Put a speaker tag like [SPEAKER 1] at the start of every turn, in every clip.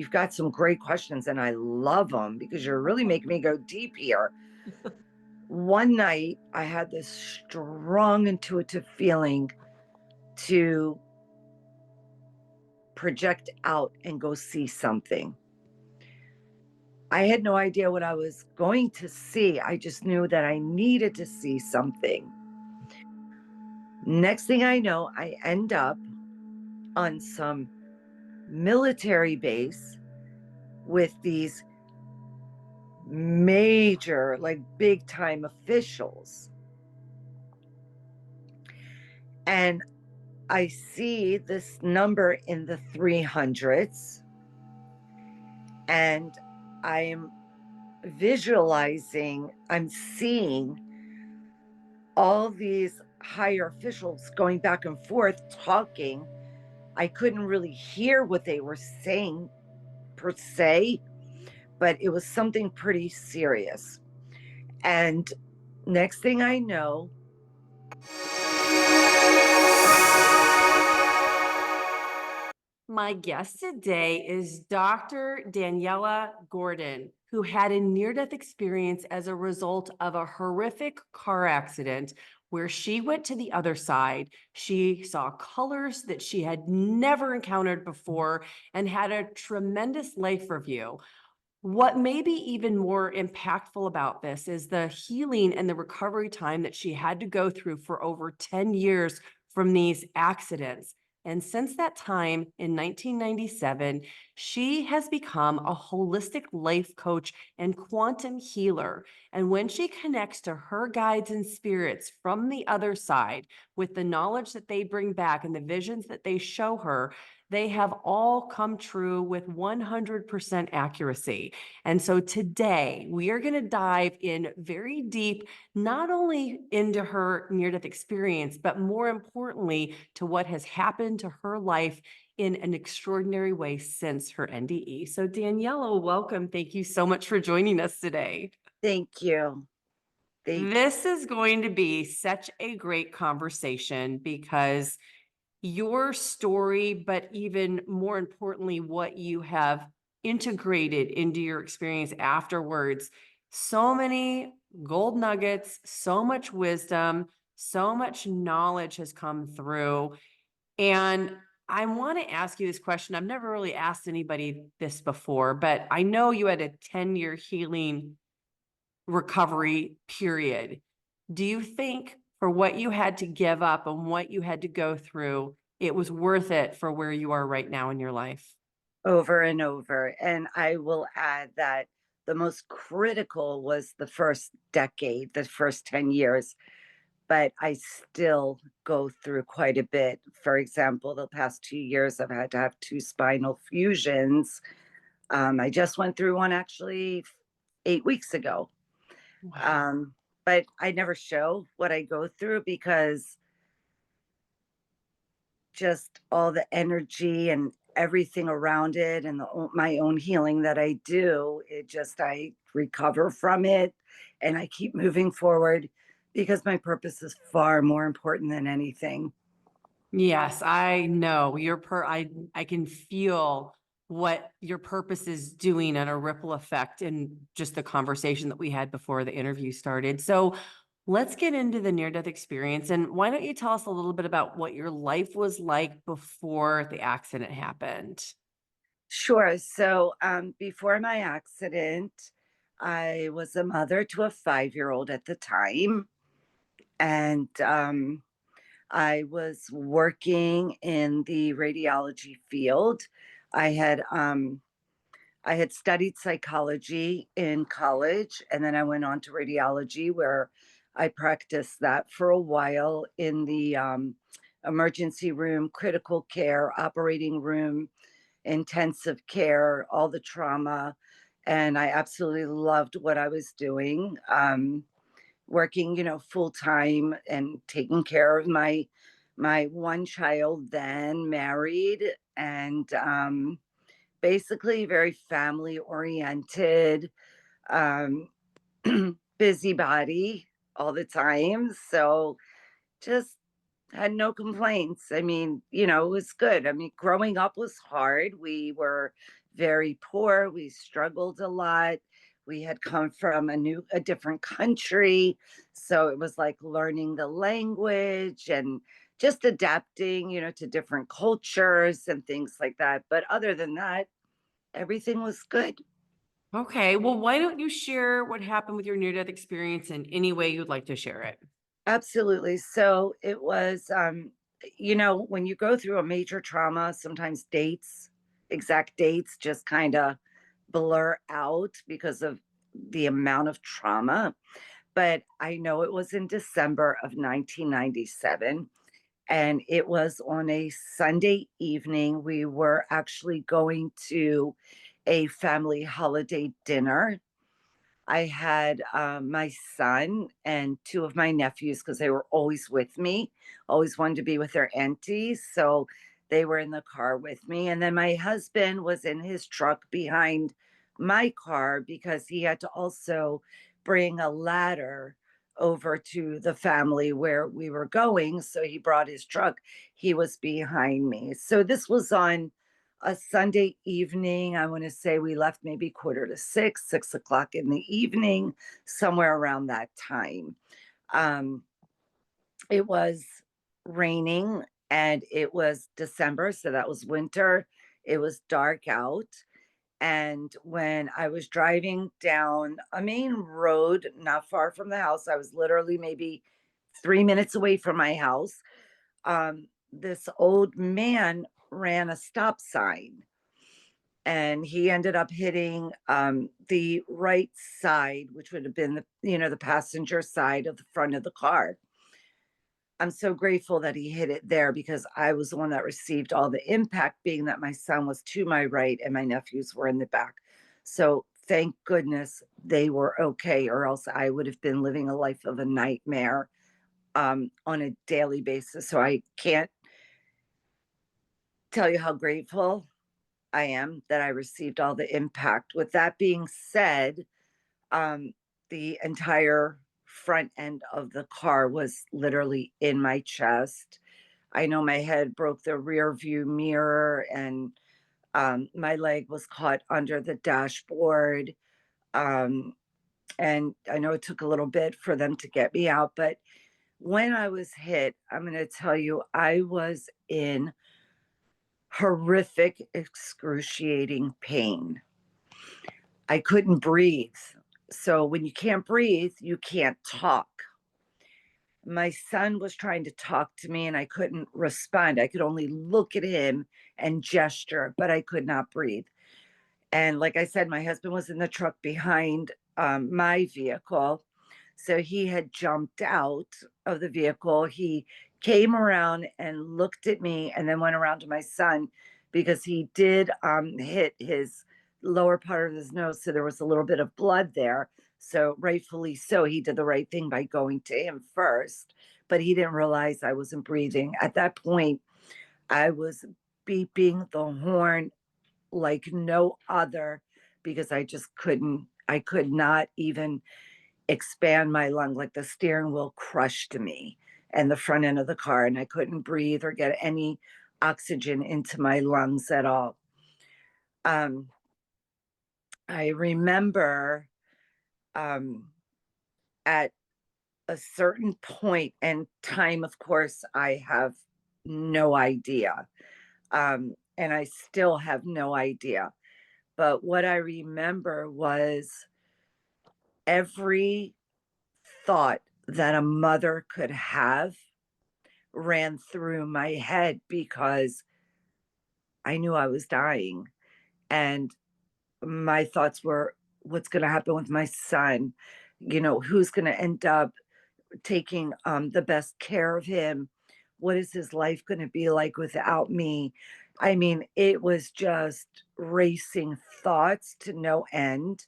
[SPEAKER 1] you've got some great questions and I love them because you're really making me go deep here. One night I had this strong intuitive feeling to project out and go see something. I had no idea what I was going to see. I just knew that I needed to see something. Next thing I know, I end up on some military base with these major, like big time officials. And I see this number in the 300s, and I'm visualizing, I'm seeing all these higher officials going back and forth talking. I couldn't really hear what they were saying per se, but it was something pretty serious. And next thing I know,
[SPEAKER 2] My guest today is Dr. Daniella Gordon, who had a near-death experience as a result of a horrific car accident where she went to the other side. She saw colors that she had never encountered before and had a tremendous life review. What may be even more impactful about this is the healing and the recovery time that she had to go through for over 10 years from these accidents. And since that time in 1997, she has become a holistic life coach and quantum healer. And when she connects to her guides and spirits from the other side with the knowledge that they bring back and the visions that they show her, they have all come true with 100% accuracy. And so today we are going to dive in very deep, not only into her near-death experience, but more importantly, to what has happened to her life in an extraordinary way since her NDE. So Daniela, welcome. Thank you so much for joining us today.
[SPEAKER 1] thank you. Thank you.
[SPEAKER 2] This is going to be such a great conversation because your story, but even more importantly, what you have integrated into your experience afterwards. So many gold nuggets, so much wisdom, so much knowledge has come through. And I want to ask you this question. I've never really asked anybody this before, but I know you had a 10-year healing recovery period. Do you think for what you had to give up and what you had to go through, it was worth it for where you are right now in your life?
[SPEAKER 1] Over and over. And I will add that the most critical was the first decade, the first 10 years, but I still go through quite a bit. For example, the past 2 years, I've had to have two spinal fusions. I just went through one actually 8 weeks ago.
[SPEAKER 2] Wow.
[SPEAKER 1] But I never show what I go through because just all the energy and everything around it and my own healing that I do, I recover from it and I keep moving forward because my purpose is far more important than anything.
[SPEAKER 2] Yes, I know I can feel what your purpose is doing and a ripple effect in just the conversation that we had before the interview started. So let's get into the near-death experience. And why don't you tell us a little bit about what your life was like before the accident happened?
[SPEAKER 1] Sure. So before my accident, I was a mother to a 5 year old at the time. And I was working in the radiology field. I had I had studied psychology in college, and then I went on to radiology, where I practiced that for a while in the emergency room, critical care, operating room, intensive care, all the trauma. And I absolutely loved what I was doing. Working, full time and taking care of my one child, then married, and basically very family oriented, um, busybody all the time. So just had no complaints. I mean, it was good. I mean, growing up was hard. We were very poor. We struggled a lot. We had come from a different country. So it was like learning the language and just adapting, to different cultures and things like that. But other than that, everything was good.
[SPEAKER 2] Okay. Well, why don't you share what happened with your near-death experience in any way you'd like to share it?
[SPEAKER 1] Absolutely. So it was, when you go through a major trauma, sometimes exact dates just kind of blur out because of the amount of trauma. But I know it was in December of 1997. And it was on a Sunday evening. We were actually going to a family holiday dinner. I had my son and two of my nephews because they were always with me, always wanted to be with their aunties. So they were in the car with me. And then my husband was in his truck behind my car because he had to also bring a ladder over to the family where we were going. So he brought his truck. He was behind me. So this was on a Sunday evening. I want to say we left maybe 5:45, 6 o'clock in the evening, somewhere around that time. Um, it was raining and it was December, so that was winter. It was dark out. And when I was driving down a main road, not far from the house, I was literally maybe 3 minutes away from my house. This old man ran a stop sign and he ended up hitting the right side, which would have been the passenger side of the front of the car. I'm so grateful that he hit it there because I was the one that received all the impact, being that my son was to my right and my nephews were in the back. So thank goodness they were okay, or else I would have been living a life of a nightmare on a daily basis. So I can't tell you how grateful I am that I received all the impact. With that being said, um, the entire front end of the car was literally in my chest. I know my head broke the rear view mirror, and my leg was caught under the dashboard. Um, and I know it took a little bit for them to get me out, but when I was hit, I'm going to tell you, I was in horrific, excruciating pain. I couldn't breathe. So when you can't breathe, you can't talk. My son was trying to talk to me and I couldn't respond. I could only look at him and gesture, but I could not breathe. And like I said, my husband was in the truck behind my vehicle. So he had jumped out of the vehicle. He came around and looked at me and then went around to my son because he did hit his lower part of his nose. So there was a little bit of blood there. So rightfully so, he did the right thing by going to him first, but he didn't realize I wasn't breathing. At that point, I was beeping the horn like no other because I could not even expand my lung. Like the steering wheel crushed me and the front end of the car, and I couldn't breathe or get any oxygen into my lungs at all. Um, I remember um, at a certain point and time, of course, I have no idea. And I still have no idea. But what I remember was every thought that a mother could have ran through my head because I knew I was dying. And my thoughts were, what's going to happen with my son? Who's going to end up taking the best care of him? What is his life going to be like without me? I mean, it was just racing thoughts to no end.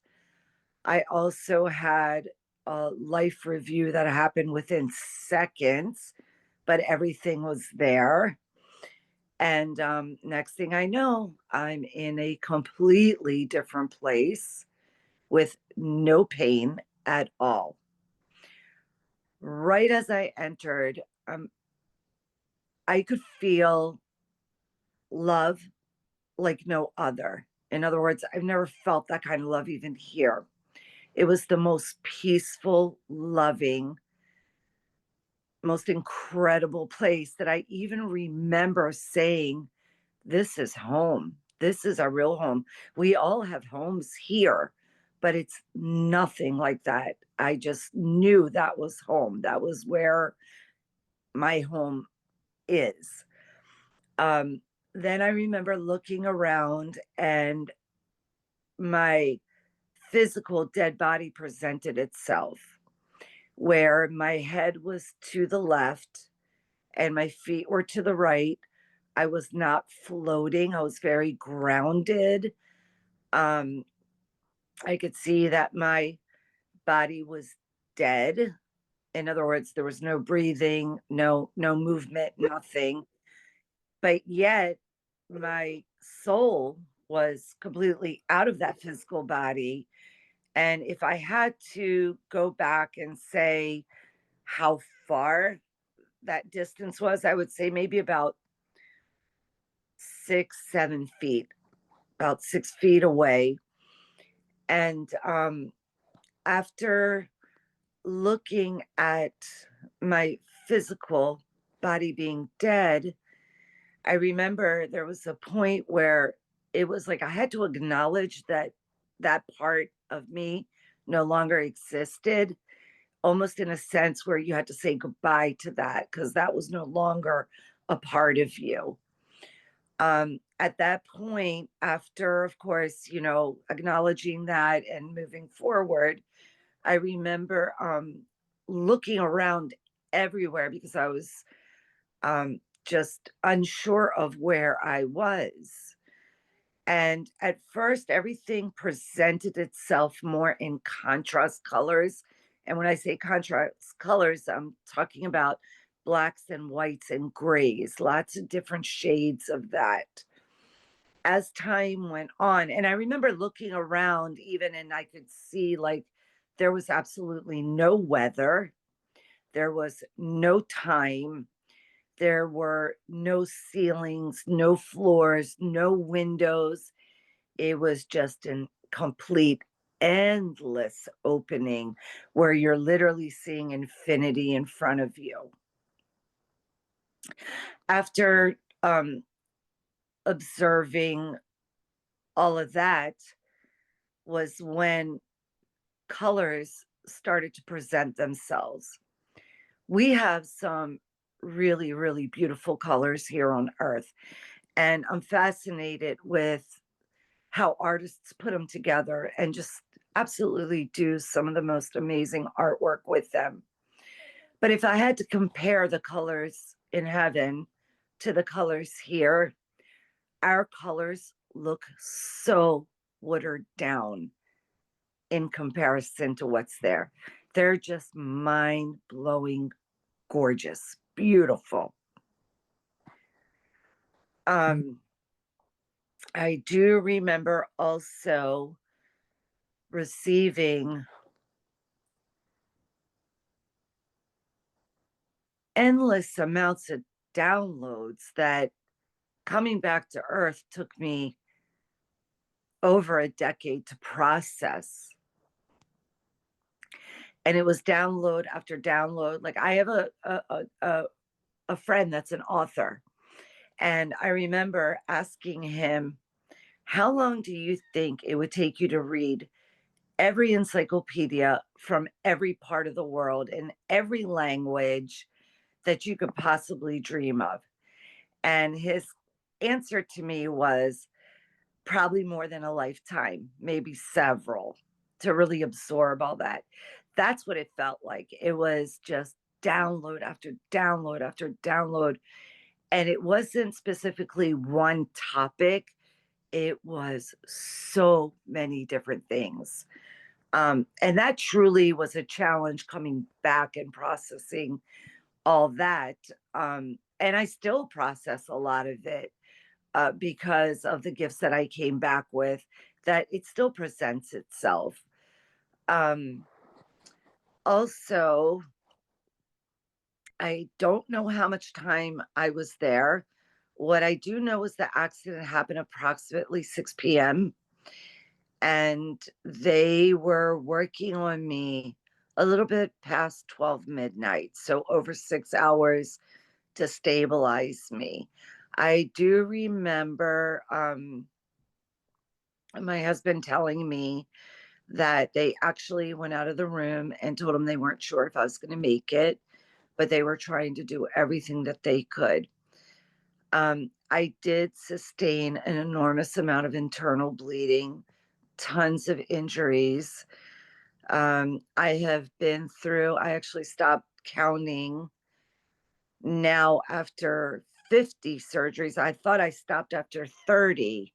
[SPEAKER 1] I also had a life review that happened within seconds, but everything was there. And next thing I know, I'm in a completely different place with no pain at all. Right as I entered, I could feel love like no other. In other words, I've never felt that kind of love even here. It was the most peaceful, loving, most incredible place that I even remember saying, this is home. This is our real home. We all have homes here, but it's nothing like that. I just knew that was home. That was where my home is. Um, then I remember looking around and my physical dead body presented itself, where my head was to the left and my feet were to the right. I was not floating, I was very grounded. Um, I could see that my body was dead. In other words, there was no breathing, no movement, nothing. But yet my soul was completely out of that physical body. And if I had to go back and say how far that distance was, I would say maybe about 6, 7 feet, about 6 feet away. And after looking at my physical body being dead, I remember there was a point where it was like I had to acknowledge that that part of me no longer existed, almost in a sense where you had to say goodbye to that because that was no longer a part of you. At that point, after, of course, acknowledging that and moving forward, I remember looking around everywhere because I was just unsure of where I was. And at first, everything presented itself more in contrast colors. And when I say contrast colors, I'm talking about blacks and whites and grays, lots of different shades of that. As time went on, and I remember looking around even, and I could see like there was absolutely no weather, there was no time, there were no ceilings, no floors, no windows. It was just a complete endless opening where you're literally seeing infinity in front of you. After observing all of that was when colors started to present themselves. We have some really, really beautiful colors here on Earth. And I'm fascinated with how artists put them together and just absolutely do some of the most amazing artwork with them. But if I had to compare the colors in heaven to the colors here, our colors look so watered down in comparison to what's there. They're just mind blowing, gorgeous, beautiful. I do remember also receiving endless amounts of downloads that coming back to Earth took me over a decade to process. And it was download after download. Like I have a friend that's an author, and I remember asking him, how long do you think it would take you to read every encyclopedia from every part of the world in every language that you could possibly dream of? And his answer to me was probably more than a lifetime, maybe several, to really absorb all that. That's what it felt like. It was just download after download after download. And it wasn't specifically one topic, it was so many different things. And that truly was a challenge coming back and processing all that. And I still process a lot of it because of the gifts that I came back with, that it still presents itself. Um, Also, I don't know how much time I was there. What I do know is the accident happened approximately 6 p.m. and they were working on me a little bit past 12 midnight, so over 6 hours to stabilize me. I do remember my husband telling me that they actually went out of the room and told him they weren't sure if I was going to make it, but they were trying to do everything that they could. I did sustain an enormous amount of internal bleeding, tons of injuries. I have been through, I actually stopped counting now after 50 surgeries. I thought I stopped after 30,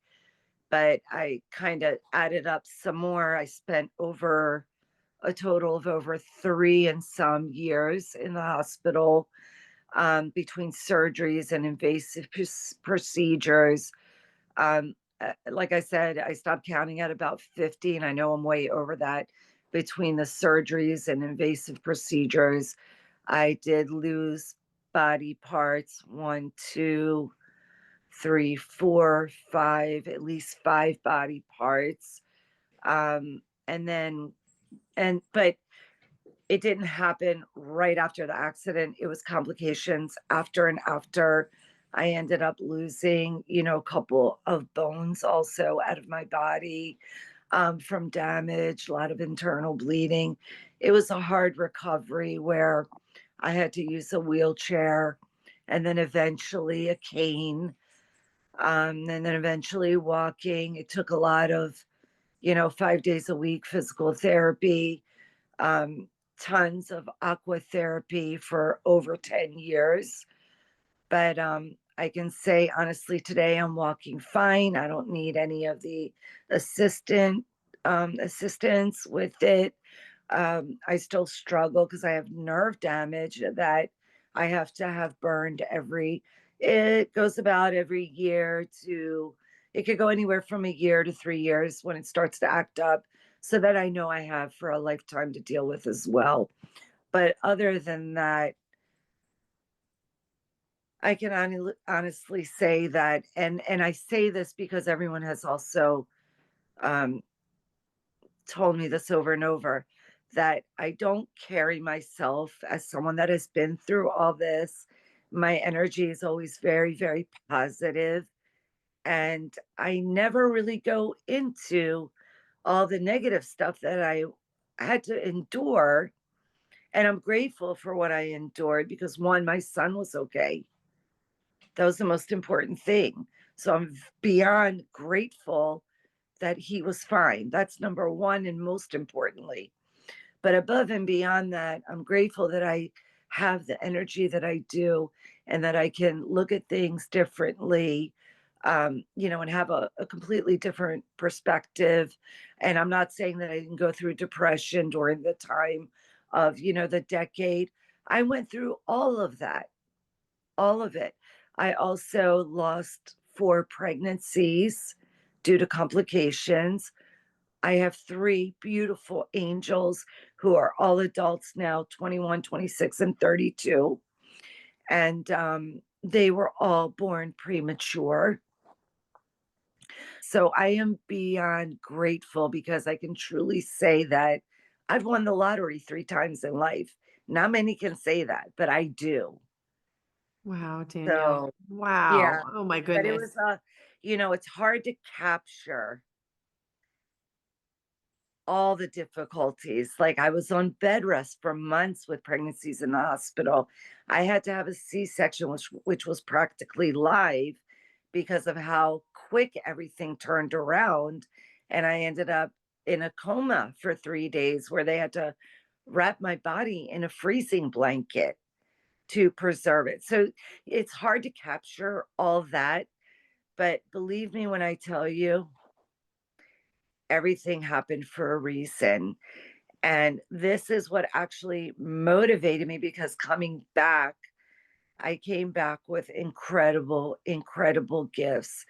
[SPEAKER 1] but I kind of added up some more. I spent over a total of over 3 and some years in the hospital, between surgeries and invasive procedures. Like I said, I stopped counting at about 50, and I know I'm way over that. Between the surgeries and invasive procedures, I did lose body parts, one, two, three, four, five, at least five body parts. And then, but it didn't happen right after the accident. It was complications after and after. I ended up losing, a couple of bones also out of my body, from damage, a lot of internal bleeding. It was a hard recovery where I had to use a wheelchair and then eventually a cane, and then eventually walking. It took a lot of, 5 days a week physical therapy, um, tons of aqua therapy for over 10 years. But I can say honestly, today I'm walking fine. I don't need any of the assistant assistance with it. I still struggle because I have nerve damage that I have to have burned it goes about every year to, it could go anywhere from a year to 3 years when it starts to act up, so that I know I have for a lifetime to deal with as well. But other than that, I can honestly say that, and I say this because everyone has also um, told me this over and over, that I don't carry myself as someone that has been through all this. My energy is always very, very positive, and I never really go into all the negative stuff that I had to endure. And I'm grateful for what I endured because one, my son was okay. That was the most important thing. So I'm beyond grateful that he was fine. That's number one, and most importantly. But above and beyond that, I'm grateful that I have the energy that I do, and that I can look at things differently, and have a completely different perspective. And I'm not saying that I didn't go through depression during the time of, the decade. I went through all of that, all of it. I also lost 4 pregnancies due to complications. I have 3 beautiful angels who are all adults now, 21, 26, and 32. And they were all born premature. So I am beyond grateful because I can truly say that I've won the lottery 3 times in life. Not many can say that, but I do.
[SPEAKER 2] Wow, Danielle.
[SPEAKER 1] So,
[SPEAKER 2] Wow.
[SPEAKER 1] yeah,
[SPEAKER 2] Oh my
[SPEAKER 1] but it
[SPEAKER 2] goodness.
[SPEAKER 1] was, it's hard to capture all the difficulties. Like, I was on bed rest for months with pregnancies in the hospital. I had to have a C-section, which was practically live because of how quick everything turned around. And I ended up in a coma for 3 days where they had to wrap my body in a freezing blanket to preserve it. So it's hard to capture all that. But believe me when I tell you, everything happened for a reason. And this is what actually motivated me, because coming back, I came back with incredible, incredible gifts.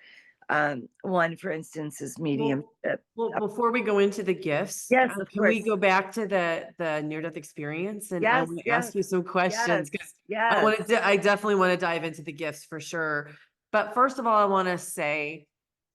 [SPEAKER 1] One, for instance, is mediumship.
[SPEAKER 2] Well, before we go into the gifts,
[SPEAKER 1] Yes, of
[SPEAKER 2] can we
[SPEAKER 1] course.
[SPEAKER 2] go back to the near-death experience? And I
[SPEAKER 1] Yes,
[SPEAKER 2] want to ask
[SPEAKER 1] yes,
[SPEAKER 2] you some
[SPEAKER 1] yes,
[SPEAKER 2] questions because
[SPEAKER 1] yes.
[SPEAKER 2] I definitely want to dive into the gifts for sure. But first of all, I want to say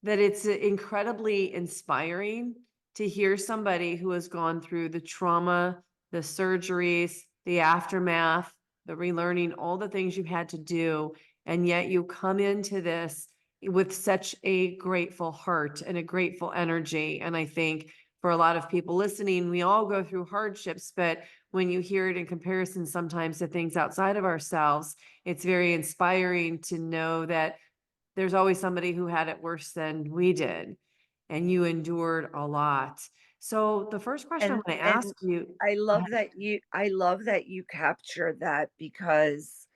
[SPEAKER 2] that it's incredibly inspiring to hear somebody who has gone through the trauma, the surgeries, the aftermath, the relearning, all the things you've had to do, and yet you come into this with such a grateful heart and a grateful energy. And I think for a lot of people listening, we all go through hardships, but when you hear it in comparison sometimes to things outside of ourselves, it's very inspiring to know that there's always somebody who had it worse than we did, and you endured a lot. So the first question I want to
[SPEAKER 1] And
[SPEAKER 2] ask you.
[SPEAKER 1] I love that you capture that, because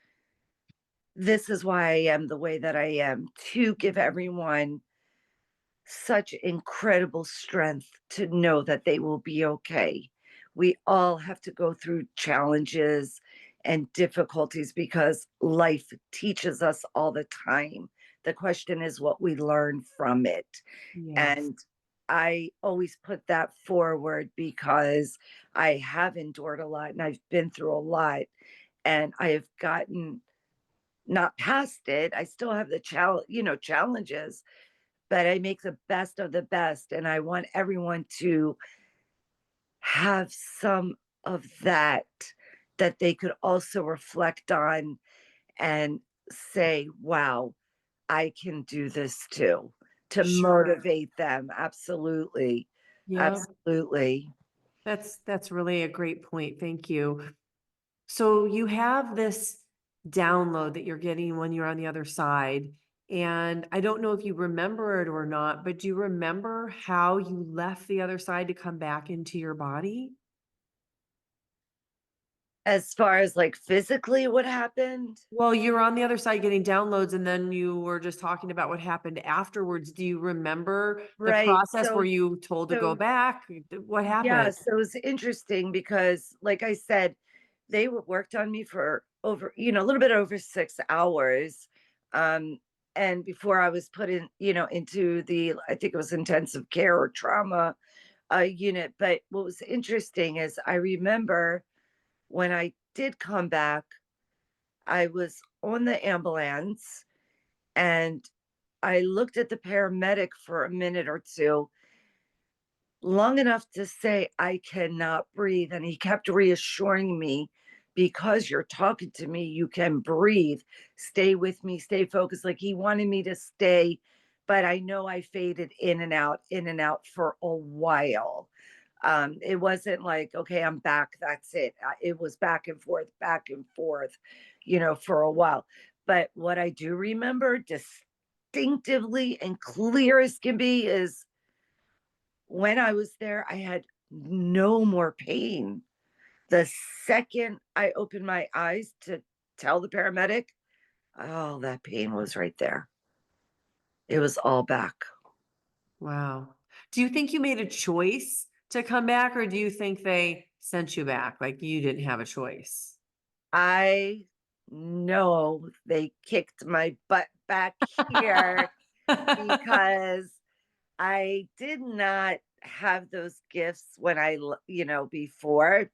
[SPEAKER 1] this is why I am the way that I am, to give everyone such incredible strength to know that they will be okay. We all have to go through challenges and difficulties because life teaches us all the time. The question is what we learn from it.
[SPEAKER 2] Yes.
[SPEAKER 1] And I always put that forward because I have endured a lot and I've been through a lot, and I have gotten not past it. I still have the challenges, but I make the best of the best. And I want everyone to have some of that, that they could also reflect on and say, wow, I can do this too, to
[SPEAKER 2] Sure.
[SPEAKER 1] motivate them. Absolutely.
[SPEAKER 2] Yeah.
[SPEAKER 1] Absolutely.
[SPEAKER 2] That's really a great point. Thank you. So you have this download that you're getting when you're on the other side. And I don't know if you remember it or not, but do you remember how you left the other side to come back into your body?
[SPEAKER 1] As far as like physically what happened,
[SPEAKER 2] Well, you're on the other side getting downloads, and then you were just talking about what happened afterwards. Do you remember the
[SPEAKER 1] right?
[SPEAKER 2] process? Were you told to go
[SPEAKER 1] So
[SPEAKER 2] back? What
[SPEAKER 1] yeah,
[SPEAKER 2] happened?
[SPEAKER 1] so it was interesting because, like I said, they worked on me for over, a little bit over 6 hours. Um, and before I was put in, into the, I think it was intensive care or trauma unit. But what was interesting is I remember when I did come back, I was on the ambulance and I looked at the paramedic for a minute or two, long enough to say, I cannot breathe. And he kept reassuring me, because you're talking to me, you can breathe. Stay with me, stay focused. Like he wanted me to stay, but I know I faded in and out for a while. It wasn't like, okay, I'm back, that's it. It was back and forth, for a while. But what I do remember distinctively and clear as can be is when I was there, I had no more pain. The second I opened my eyes to tell the paramedic, oh, that pain was right there. It was all back.
[SPEAKER 2] Wow. Do you think you made a choice to come back, or do you think they sent you back? Like you didn't have a choice?
[SPEAKER 1] I know they kicked my butt back here because I did not have those gifts when before.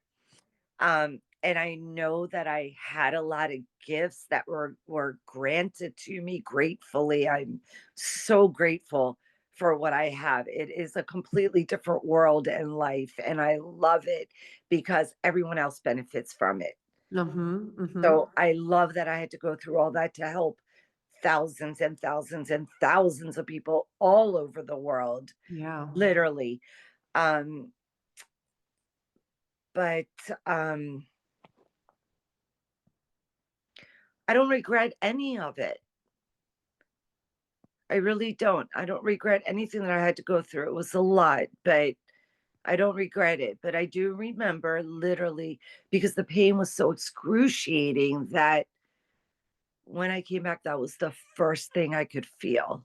[SPEAKER 1] And I know that I had a lot of gifts that were granted to me gratefully. I'm so grateful for what I have. It is a completely different world and life, and I love it because everyone else benefits from it.
[SPEAKER 2] Mhm, mhm.
[SPEAKER 1] So I love that I had to go through all that to help thousands and thousands and thousands of people all over the world,
[SPEAKER 2] Yeah.
[SPEAKER 1] literally. Um, but I don't regret any of it. I really don't. I don't regret anything that I had to go through. It was a lot, but I don't regret it. But I do remember, literally, because the pain was so excruciating, that when I came back, that was the first thing I could feel.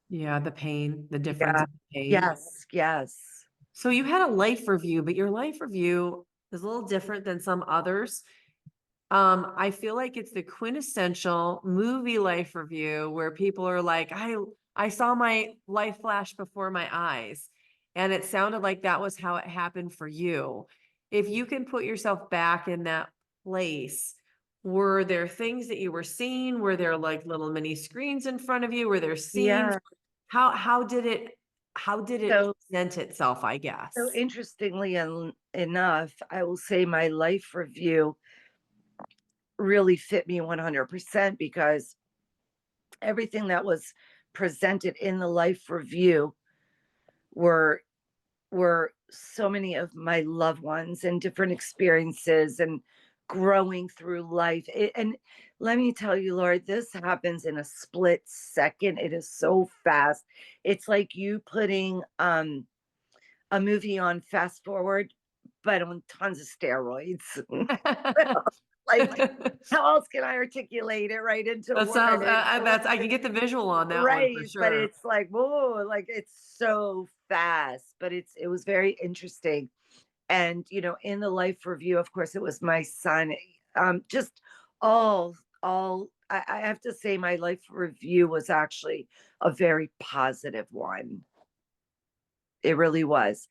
[SPEAKER 2] Yeah, the pain, the difference
[SPEAKER 1] Yeah.
[SPEAKER 2] in pain.
[SPEAKER 1] Yes. Yes.
[SPEAKER 2] So you had a life review, but your life review is a little different than some others. I feel like it's the quintessential movie life review where people are like, I saw my life flash before my eyes. And it sounded like that was how it happened for you. If you can put yourself back in that place, were there things that you were seeing? Were there like little mini screens in front of you? Were there scenes?
[SPEAKER 1] Yeah.
[SPEAKER 2] How did it how did it
[SPEAKER 1] So
[SPEAKER 2] present itself, I
[SPEAKER 1] so
[SPEAKER 2] guess?
[SPEAKER 1] interestingly enough, I will say my life review really fit me 100% because everything that was presented in the life review were so many of my loved ones and different experiences and growing through life. And let me tell you, Lord, this happens in a split second. It is so fast. It's like you putting a movie on fast forward, but on tons of steroids. Like, how else can I articulate it right into a
[SPEAKER 2] That
[SPEAKER 1] word?
[SPEAKER 2] sounds
[SPEAKER 1] It's a
[SPEAKER 2] that's I can get the visual on that one for
[SPEAKER 1] right, but
[SPEAKER 2] sure.
[SPEAKER 1] it's like, whoa, like it's so fast, but it was very interesting. And in the life review, of course, it was my son. Just all I have to say my life review was actually a very positive one. It really was.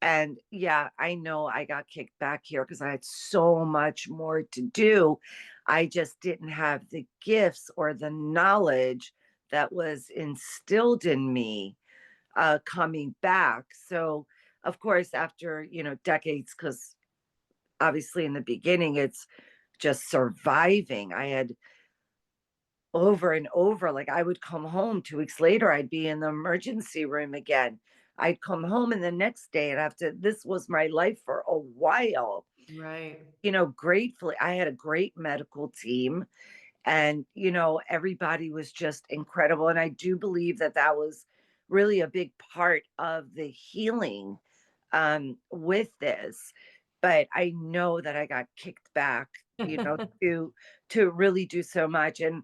[SPEAKER 1] And yeah, I know I got kicked back here because I had so much more to do. I just didn't have the gifts or the knowledge that was instilled in me coming back. So, of course, after, decades, because obviously in the beginning, it's just surviving. I had over and over. Like I would come home 2 weeks later, I'd be in the emergency room again. I'd come home and the next day and after this was my life for a while.
[SPEAKER 2] Right.
[SPEAKER 1] Gratefully, I had a great medical team and everybody was just incredible. And I do believe that that was really a big part of the healing with this. But I know that I got kicked back, to really do so much. And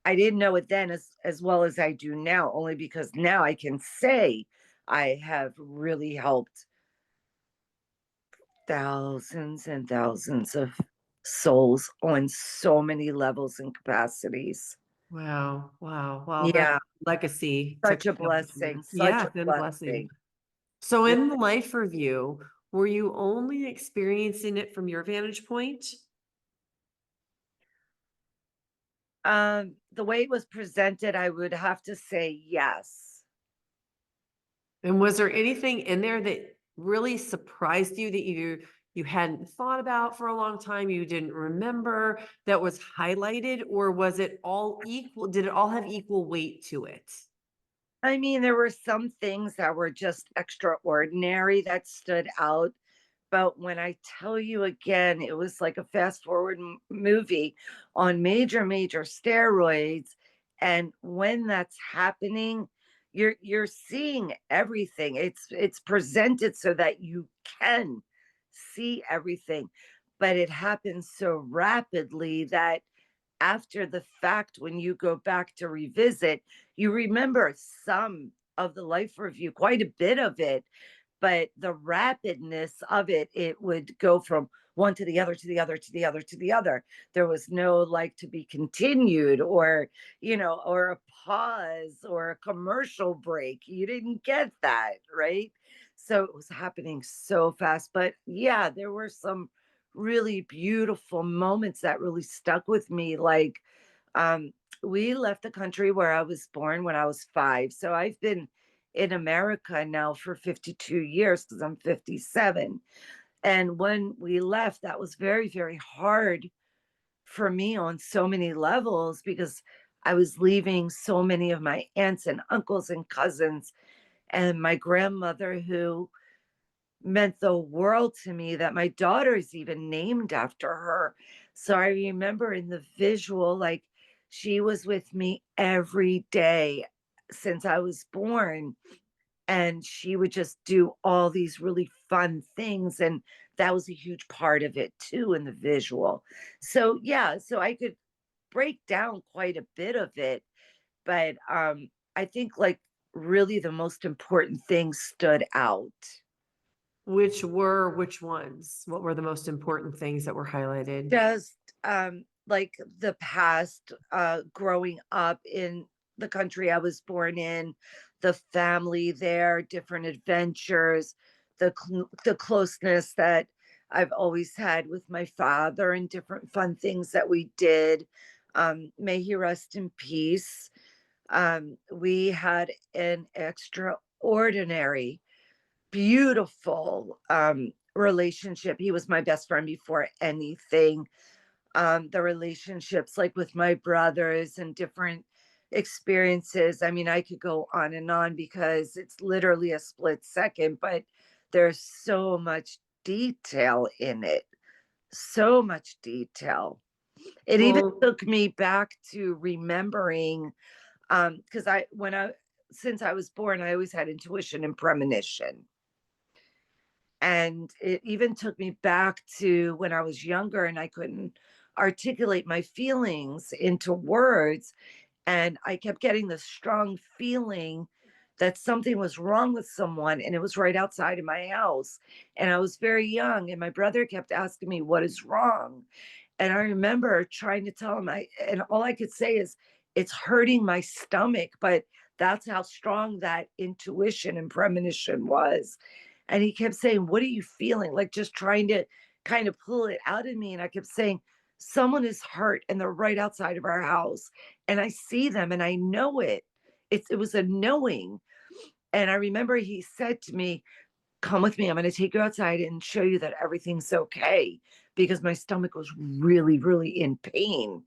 [SPEAKER 1] I didn't know it then as well as I do now, only because now I can say I have really helped thousands and thousands of souls on so many levels and capacities.
[SPEAKER 2] Wow, wow, wow, that
[SPEAKER 1] Yeah,
[SPEAKER 2] legacy to
[SPEAKER 1] such a
[SPEAKER 2] come from
[SPEAKER 1] blessing,
[SPEAKER 2] there.
[SPEAKER 1] such
[SPEAKER 2] Yeah,
[SPEAKER 1] a
[SPEAKER 2] it's been a blessing.
[SPEAKER 1] blessing.
[SPEAKER 2] So
[SPEAKER 1] Re-
[SPEAKER 2] in the life review, were you only experiencing it from your vantage point?
[SPEAKER 1] the way it was presented, I would have to say yes.
[SPEAKER 2] And was there anything in there that really surprised you that you hadn't thought about for a long time, you didn't remember, that was highlighted, or was it all equal? Did it all have equal weight to it?
[SPEAKER 1] I mean, there were some things that were just extraordinary that stood out. But when I tell you again, it was like a fast forward movie on major, major steroids. And when that's happening, you're seeing everything. It's presented so that you can see everything. But it happens so rapidly that after the fact, when you go back to revisit, you remember some of the life review, quite a bit of it, but the rapidness of it, it would go from one to the other to the other to the other to the other. There was no like to be continued or or a pause or a commercial break. You didn't get that, right? So it was happening so fast. But yeah, there were some really beautiful moments that really stuck with me. Like um we left the country where I was born when I was 5. So I've been in America now for 52 years because I'm 57. And when we left, that was very, very hard for me on so many levels because I was leaving so many of my aunts and uncles and cousins and my grandmother, who meant the world to me, that my daughter is even named after her. So I remember in the visual, like she was with me every day since I was born and she would just do all these really fun things, and that was a huge part of it too in the visual. So yeah, so I could break down quite a bit of it, but I think like really the most important things stood out.
[SPEAKER 2] Which ones? What were the most important things that were highlighted?
[SPEAKER 1] Just like the past, growing up in the country I was born in, the family there, different adventures, the closeness that I've always had with my father and different fun things that we did. May he rest in peace. We had an extraordinary, beautiful relationship. He was my best friend before anything. The relationships, like with my brothers and different experiences. I mean, I could go on and on because it's literally a split second, but there's so much detail in it. So much detail. It even
[SPEAKER 2] Well,
[SPEAKER 1] took me back to remembering, because since I was born, I always had intuition and premonition. And it even took me back to when I was younger and I couldn't articulate my feelings into words. And I kept getting this strong feeling that something was wrong with someone, and it was right outside of my house. And I was very young, and my brother kept asking me, "What is wrong?" And I remember trying to tell him, and all I could say is, "It's hurting my stomach." But that's how strong that intuition and premonition was. And he kept saying, "What are you feeling?" Like just trying to kind of pull it out of me. And I kept saying, "Someone is hurt and they're right outside of our house. And I see them and I know it." It was a knowing. And I remember he said to me, "Come with me. I'm going to take you outside and show you that everything's okay," because my stomach was really, really in pain.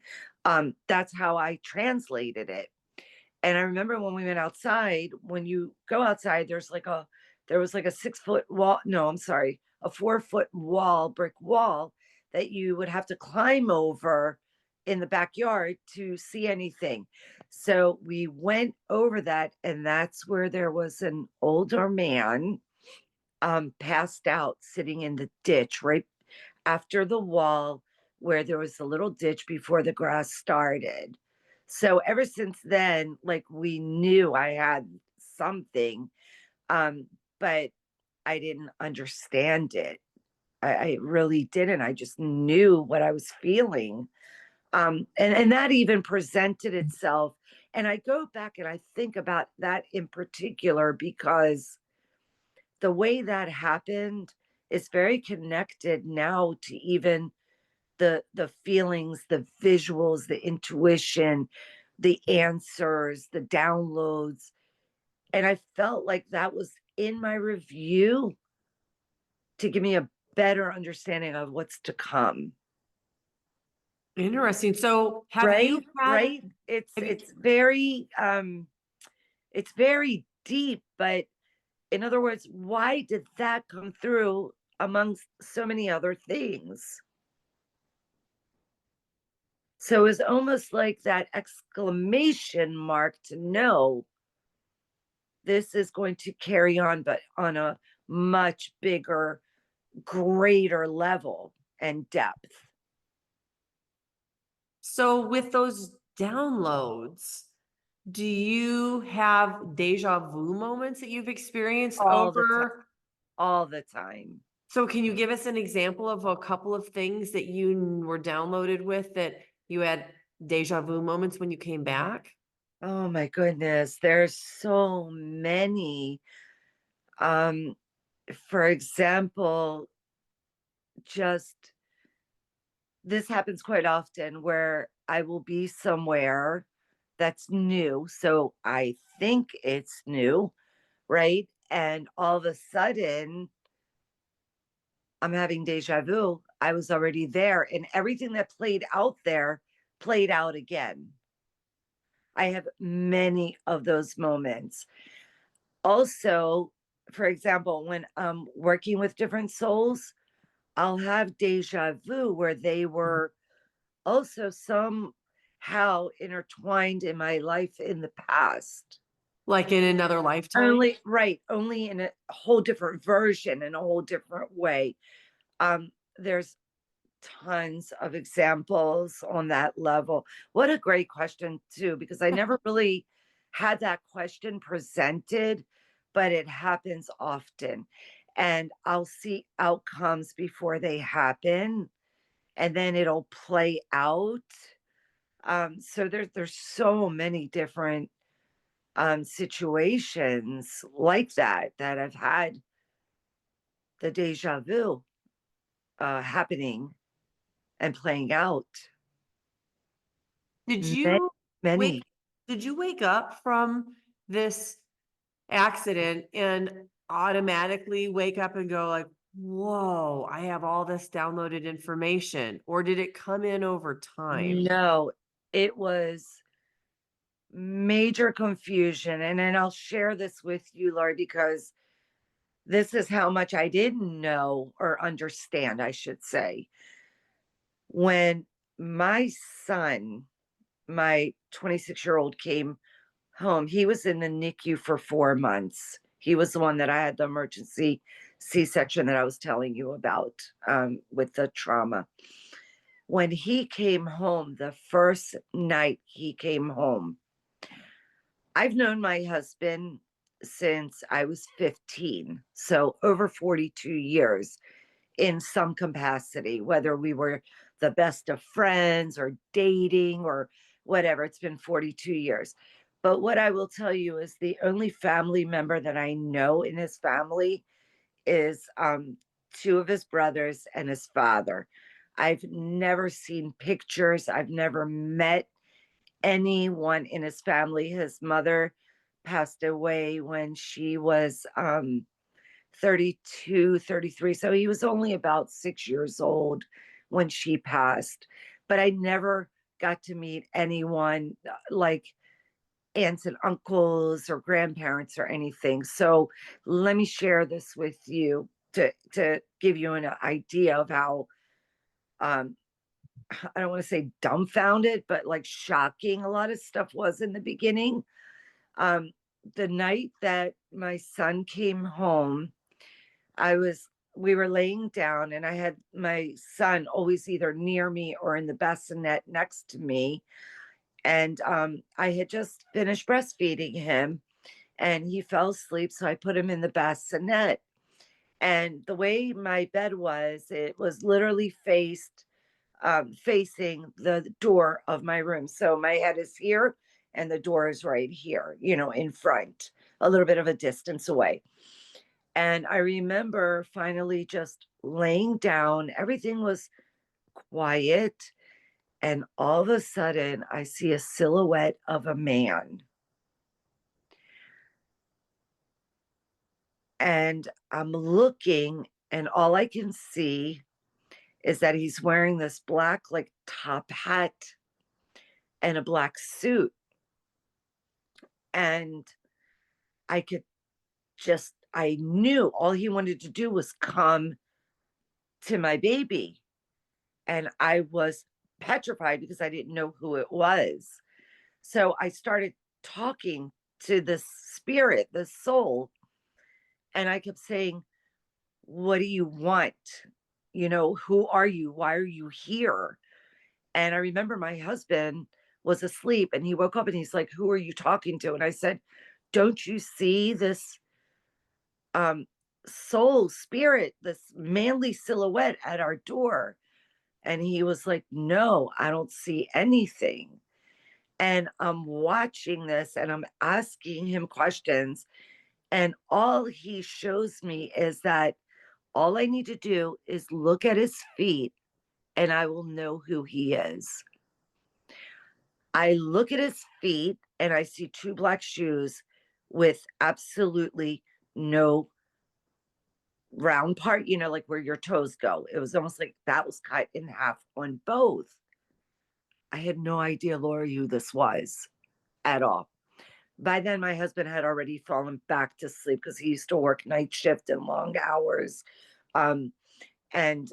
[SPEAKER 1] That's how I translated it. And I remember when we went outside, when you go outside, there was like a 6 foot wall. No, I'm sorry, a 4 foot wall, brick wall that you would have to climb over in the backyard to see anything. So we went over that, and that's where there was an older man, passed out, sitting in the ditch right after the wall, where there was a little ditch before the grass started. So ever since then, like, we knew I had something, um, but I didn't understand it. I really didn't. I just knew what I was feeling. And that even presented itself. And I go back and I think about that in particular because the way that happened is very connected now to even the feelings, the visuals, the intuition, the answers, the downloads. And I felt like that was in my review to give me a better understanding of what's to come.
[SPEAKER 2] interesting. So have you
[SPEAKER 1] Right?
[SPEAKER 2] had,
[SPEAKER 1] Right? It's
[SPEAKER 2] have you,
[SPEAKER 1] it's very it's very deep, but in other words, why did that come through amongst so many other things? So it's almost like that exclamation mark to know this is going to carry on, but on a much bigger, greater level and depth.
[SPEAKER 2] so with those downloads, do you have deja vu moments that you've experienced
[SPEAKER 1] All the time.
[SPEAKER 2] over?
[SPEAKER 1] All the time.
[SPEAKER 2] So can you give us an example of a couple of things that you were downloaded with that you had deja vu moments when you came back?
[SPEAKER 1] Oh my goodness. There's so many. Um, for example, just this happens quite often where I will be somewhere that's new. So I think it's new, right? And all of a sudden, I'm having deja vu. I was already there, and everything that played out there played out again. I have many of those moments. Also, for example, when I'm working with different souls, I'll have deja vu where they were also somehow intertwined in my life in the past.
[SPEAKER 2] Like in another lifetime?
[SPEAKER 1] Only right, only in a whole different version, in a whole different way. There's tons of examples on that level. What a great question too, because I never really had that question presented, but it happens often. And I'll see outcomes before they happen, and then it'll play out. So there's so many different situations like that that I've had the deja vu happening and playing out.
[SPEAKER 2] Did
[SPEAKER 1] Many,
[SPEAKER 2] you
[SPEAKER 1] many.
[SPEAKER 2] wake did you wake up from this accident and automatically wake up and go like, whoa, I have all this downloaded information? Or did it come in over time?
[SPEAKER 1] No, it was major confusion. And then I'll share this with you, Lori, because this is how much I didn't know or understand, I should say. When my son, my 26-year-old, came home, he was in the NICU for 4 months. He was the one that I had the emergency C-section that I was telling you about, with the trauma. When he came home, the first night he came home, I've known my husband since I was 15, so over 42 years in some capacity, whether we were the best of friends or dating or whatever. It's been 42 years. But what I will tell you is the only family member that I know in his family is two of his brothers and his father. I've never seen pictures. I've never met anyone in his family. His mother passed away when she was 32, 33. So he was only about 6 years old when she passed. But I never got to meet anyone like aunts and uncles or grandparents or anything. So let me share this with you to give you an idea of how um I don't want to say dumbfounded, but like shocking a lot of stuff was in the beginning. Um, the night that my son came home, I was we were laying down and I had my son always either near me or in the bassinet next to me. And I had just finished breastfeeding him and he fell asleep. So I put him in the bassinet. And the way my bed was, it was literally facing the door of my room. So my head is here and the door is right here, in front, a little bit of a distance away. And I remember finally just laying down. Everything was quiet. And all of a sudden, I see a silhouette of a man. And I'm looking, and all I can see is that he's wearing this black, like, top hat and a black suit. And I could I knew all he wanted to do was come to my baby. And I was petrified because I didn't know who it was. So I started talking to this spirit, this soul, and I kept saying, "What do you want? Who are you? Why are you here?" And I remember my husband was asleep and he woke up and he's like, "Who are you talking to?" And I said, "Don't you see this um soul spirit, this manly silhouette at our door?" And he was like, "No, I don't see anything." And I'm watching this and I'm asking him questions. And all he shows me is that all I need to do is look at his feet and I will know who he is. I look at his feet and I see two black shoes with absolutely no round part, like where your toes go. It was almost like that was cut in half on both. I had no idea, Lori, who this was at all. By then, my husband had already fallen back to sleep because he used to work night shift and long hours. Um, and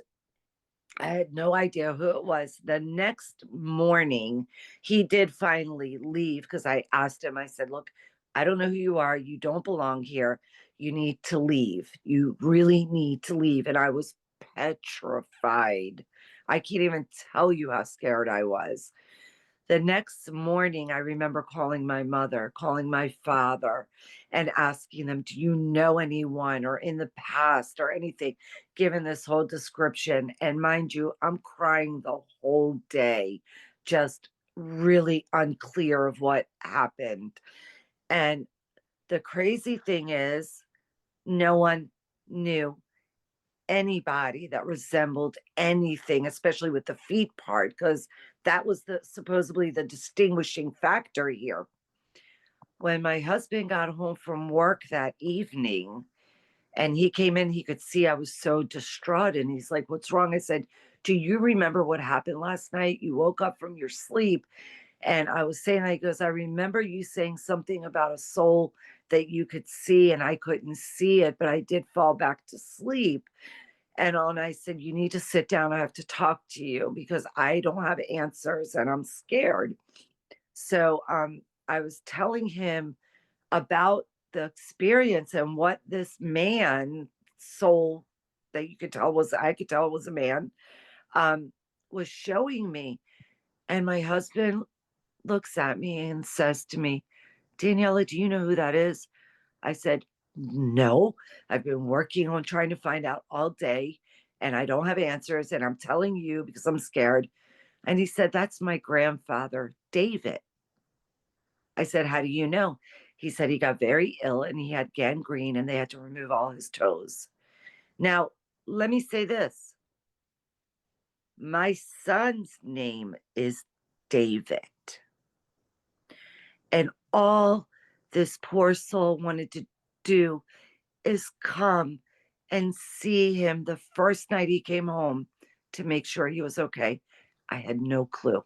[SPEAKER 1] I had no idea who it was. The next morning, he did finally leave because I asked him, I said, "Look, I don't know who you are. You don't belong here. You need to leave. You really need to leave." And I was petrified. I can't even tell you how scared I was. The next morning, I remember calling my mother, calling my father, and asking them, "Do you know anyone or in the past or anything?" Given this whole description. And mind you, I'm crying the whole day, just really unclear of what happened. And the crazy thing is, no one knew anybody that resembled anything, especially with the feet part, because that was the supposedly the distinguishing factor here. when my husband got home from work that evening and he came in, he could see I was so distraught. And he's like, "What's wrong?" I said, "Do you remember what happened last night? You woke up from your sleep." And I was saying, he goes, "I remember you saying something about a soul that you could see, and I couldn't see it, but I did fall back to sleep." And I said, "You need to sit down. I have to talk to you because I don't have answers and I'm scared." So I was telling him about the experience and what this man soul that you could tell was, I could tell was a man, um, was showing me. And my husband looks at me and says to me, "Daniela, do you know who that is?" I said, "No, I've been working on trying to find out all day and I don't have answers. And I'm telling you because I'm scared." And he said, "That's my grandfather, David." I said, "How do you know?" He said he got very ill and he had gangrene and they had to remove all his toes. Now, let me say this, my son's name is David. And all this poor soul wanted to do is come and see him the first night he came home to make sure he was okay. I had no clue.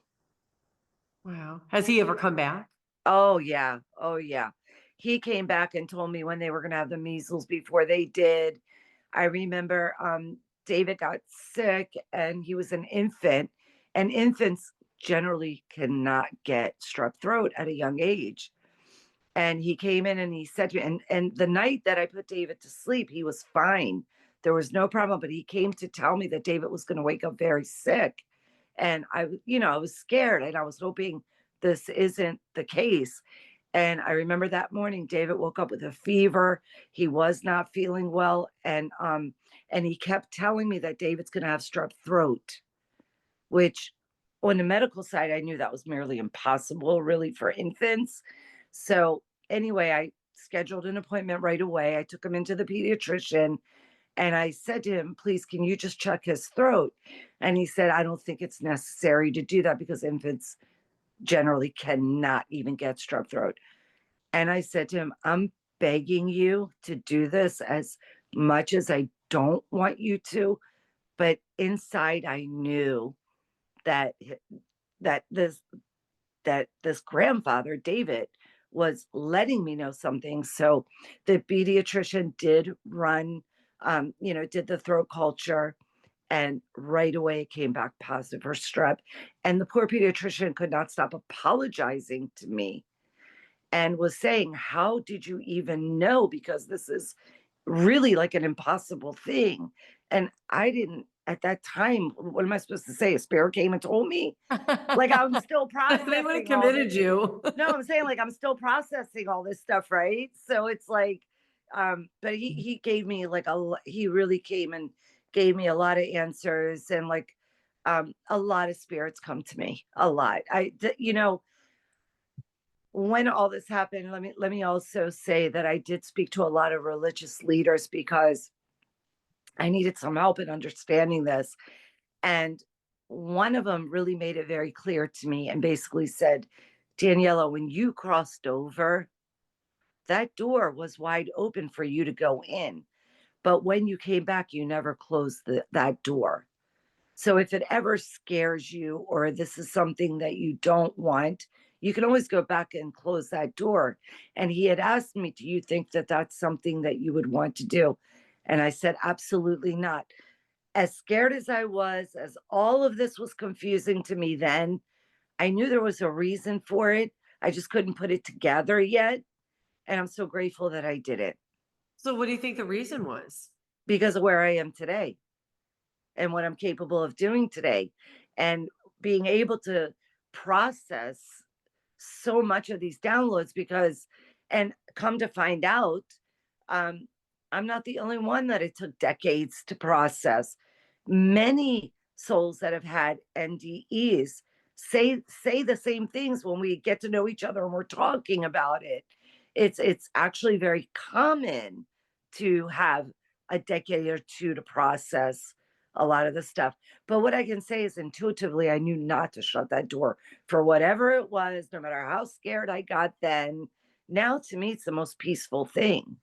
[SPEAKER 2] Wow. Has he ever come back?
[SPEAKER 1] Oh, yeah. Oh, yeah. He came back and told me when they were going to have the measles before they did. I remember David got sick and he was an infant, and infants generally cannot get strep throat at a young age. And he came in and he said to me, and the night that I put David to sleep, he was fine. There was no problem, but he came to tell me that David was going to wake up very sick. And I was scared and I was hoping this isn't the case. And I remember that morning, David woke up with a fever. He was not feeling well. And he kept telling me that David's going to have strep throat, which on the medical side, I knew that was merely impossible, really, for infants. So, anyway, I scheduled an appointment right away. I took him into the pediatrician and I said to him, "Please, can you just check his throat?" And he said, "I don't think it's necessary to do that because infants generally cannot even get strep throat." And I said to him, "I'm begging you to do this as much as I don't want you to." But inside, I knew that that this that this grandfather David was letting me know something. So the pediatrician did run, did the throat culture, and right away it came back positive for strep. And the poor pediatrician could not stop apologizing to me and was saying, "How did you even know? Because this is really like an impossible thing." And I didn't at that time, what am I supposed to say? A spirit came and told me? Like, I'm still
[SPEAKER 2] They would have
[SPEAKER 1] processing all
[SPEAKER 2] committed
[SPEAKER 1] this.
[SPEAKER 2] you.
[SPEAKER 1] No, I'm saying, like, I'm still processing all this stuff, right? So it's like, but he gave me like he really came and gave me a lot of answers, and like a lot of spirits come to me. A lot. When all this happened, let me also say that I did speak to a lot of religious leaders because I needed some help in understanding this. And one of them really made it very clear to me and basically said, "Daniela, when you crossed over, that door was wide open for you to go in. But when you came back, you never closed that door. So if it ever scares you or this is something that you don't want, you can always go back and close that door." And he had asked me, "Do you think that that's something that you would want to do?" And I said, "Absolutely not." As scared as I was, as all of this was confusing to me then, I knew there was a reason for it. I just couldn't put it together yet. And I'm so grateful that I did it
[SPEAKER 2] So what do you think the reason was?
[SPEAKER 1] because of where I am today and what I'm capable of doing today. And being able to process so much of these downloads because, and come to find out, um, I'm not the only one that it took decades to process. Many souls that have had NDEs say the same things when we get to know each other and we're talking about it. It's actually very common to have a decade or two to process a lot of the stuff. But what I can say is intuitively, I knew not to shut that door for whatever it was, no matter how scared I got then. Now to me, it's the most peaceful thing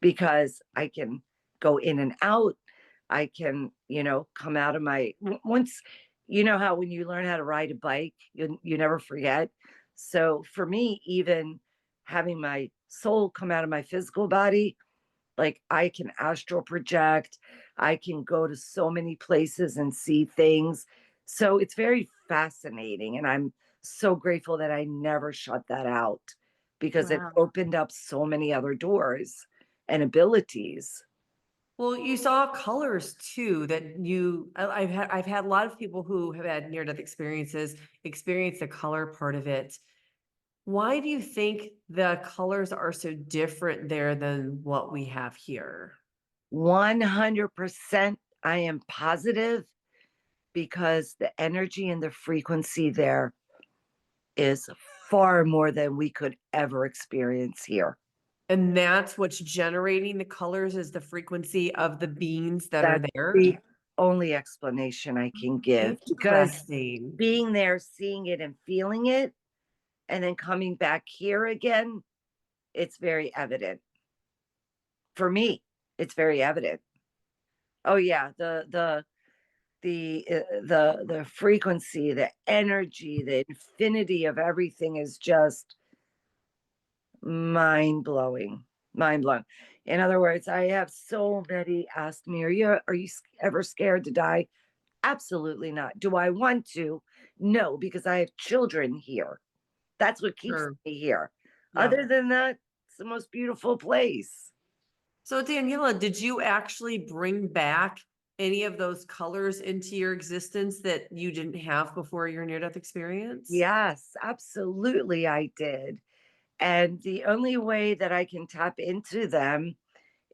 [SPEAKER 1] because I can go in and out. I can, come out of once, how when you learn how to ride a bike, you never forget. So for me, even having my soul come out of my physical body, like I can astral project, I can go to so many places and see things. So it's very fascinating. And I'm so grateful that I never shut that out because it
[SPEAKER 2] Wow.
[SPEAKER 1] opened up so many other doors and abilities.
[SPEAKER 2] Well, you saw colors too that I've had a lot of people who have had near-death experiences experience the color part of it. Why do you think the colors are so different there than what we have here?
[SPEAKER 1] 100% I am positive because the energy and the frequency there is far more than we could ever experience here.
[SPEAKER 2] And that's what's generating the colors is the frequency of the beings that are
[SPEAKER 1] That's
[SPEAKER 2] there?
[SPEAKER 1] the only explanation I can give because
[SPEAKER 2] Interesting.
[SPEAKER 1] being there, seeing it and feeling it, and then coming back here again, it's very evident. For me, it's very evident. Oh yeah, the frequency, the energy, the infinity of everything is just mind blowing. Mind blowing. In other words, I have so many asked me, are you ever scared to die? Absolutely not. Do I want to? No, because I have children here. That's what keeps
[SPEAKER 2] Sure.
[SPEAKER 1] me here.
[SPEAKER 2] Yeah.
[SPEAKER 1] Other than that, it's the most beautiful place.
[SPEAKER 2] So Daniela, did you actually bring back any of those colors into your existence that you didn't have before your near-death experience?
[SPEAKER 1] Yes, absolutely, I did. And the only way that I can tap into them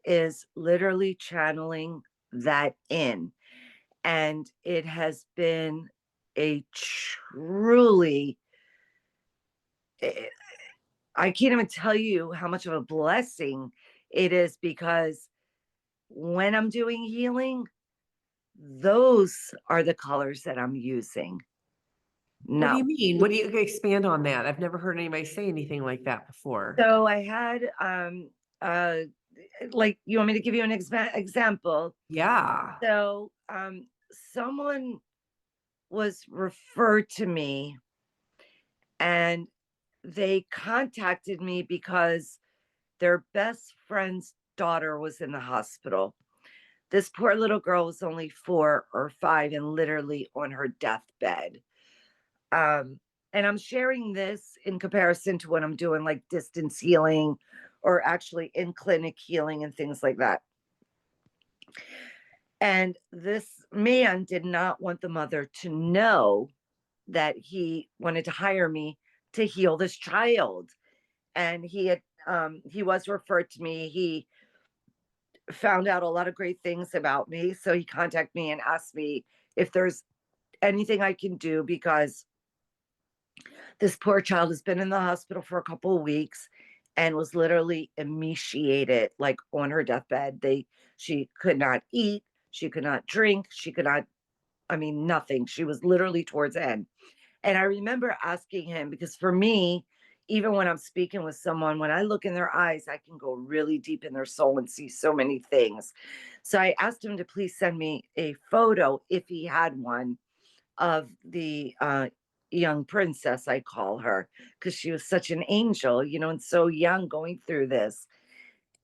[SPEAKER 1] is literally channeling that in. And it has been a truly, eh, I can't even tell you how much of a blessing it is because when I'm doing healing, those are the colors that I'm using.
[SPEAKER 2] What do
[SPEAKER 1] Not
[SPEAKER 2] you mean? What do you expand on that? I've never heard anybody say anything like that before.
[SPEAKER 1] so I had uh like you want me to give you an example?
[SPEAKER 2] Yeah.
[SPEAKER 1] So someone was referred to me and they contacted me because their best friend's daughter was in the hospital. This poor little girl was only 4 or 5 and literally on her deathbed. Um, and I'm sharing this in comparison to what I'm doing, like distance healing or actually in clinic healing and things like that. And this man did not want the mother to know that he wanted to hire me to heal this child. And he was referred to me. He found out a lot of great things about me. So he contacted me and asked me if there's anything I can do because this poor child has been in the hospital for a couple of weeks and was literally emaciated, like on her deathbed. She could not eat, she could not drink, she could not, I mean, nothing. She was literally towards the end. And I remember asking him because for me, even when I'm speaking with someone, when I look in their eyes, I can go really deep in their soul and see so many things. So I asked him to please send me a photo if he had one of the young princess, I call her, because she was such an angel, and so young going through this.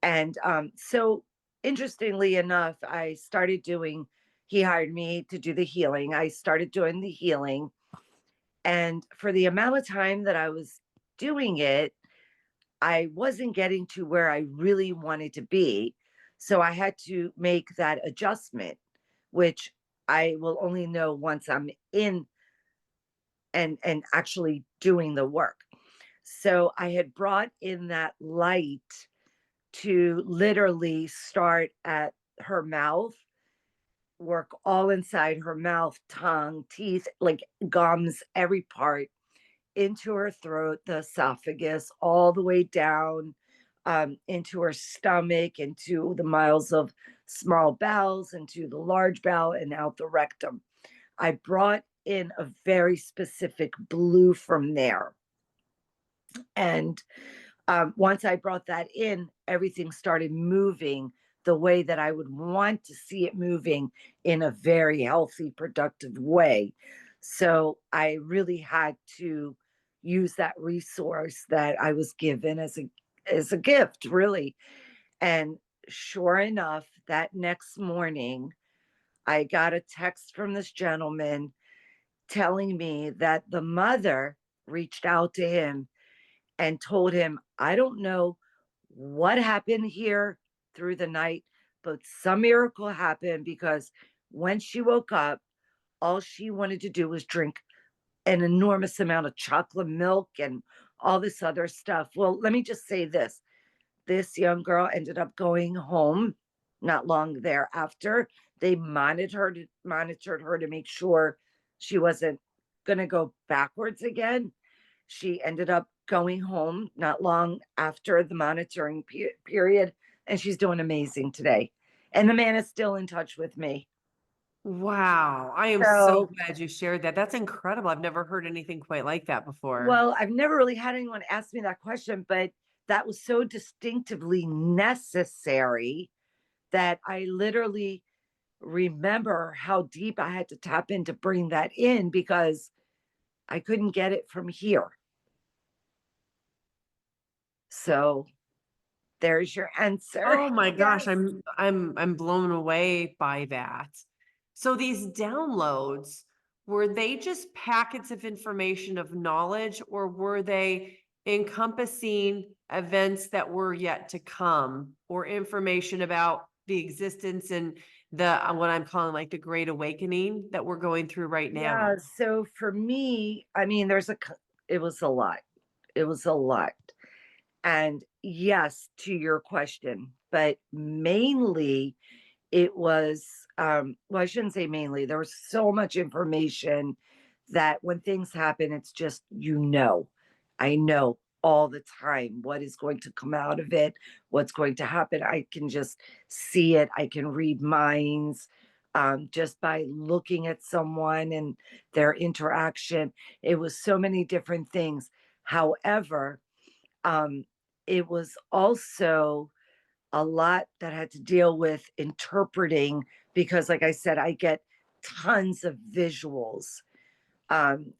[SPEAKER 1] And so, interestingly enough, he hired me to do the healing. I started doing the healing. And for the amount of time that I was doing it, I wasn't getting to where I really wanted to be. So I had to make that adjustment, which I will only know once I'm in and actually doing the work. So I had brought in that light to literally start at her mouth, work all inside her mouth, tongue, teeth, like gums, every part into her throat, the esophagus, all the way down into her stomach, into the miles of small bowels, into the large bowel, and out the rectum. I brought in a very specific blue from there. And Once I brought that in, everything started moving the way that I would want to see it moving in a very healthy, productive way. So I really had to use that resource that I was given as a gift, really. And sure enough, that next morning, I got a text from this gentleman telling me that the mother reached out to him and told him, I don't know what happened here through the night, but some miracle happened because when she woke up, all she wanted to do was drink an enormous amount of chocolate milk and all this other stuff. Well, let me just say this young girl ended up going home not long thereafter. They monitored her to make sure she wasn't going to go backwards again. She ended up going home not long after the monitoring period, and she's doing amazing today. And the man is still in touch with me.
[SPEAKER 2] Wow. I am so
[SPEAKER 1] So,
[SPEAKER 2] glad you shared that. That's incredible. I've never heard anything quite like that before.
[SPEAKER 1] well, I've never really had anyone ask me that question, but that was so distinctively necessary that I literally remember how deep I had to tap in to bring that in because I couldn't get it from here. So there's your answer.
[SPEAKER 2] Oh my gosh,
[SPEAKER 1] Yes.
[SPEAKER 2] I'm blown away by that. So these downloads, were they just packets of information of knowledge, or were they encompassing events that were yet to come, or information about the existence and the what I'm calling like the great awakening that we're going through right
[SPEAKER 1] Yeah.
[SPEAKER 2] now?
[SPEAKER 1] So for me, I mean, it was a lot. It was a lot. And yes, to your question, but mainly it was, well, I shouldn't say mainly, there was so much information that when things happen, it's just, I know all the time what is going to come out of it, what's going to happen. I can just see it. I can read minds, just by looking at someone and their interaction. It was so many different things. However, um, it was also a lot that had to deal with interpreting because, like I said, I get tons of visuals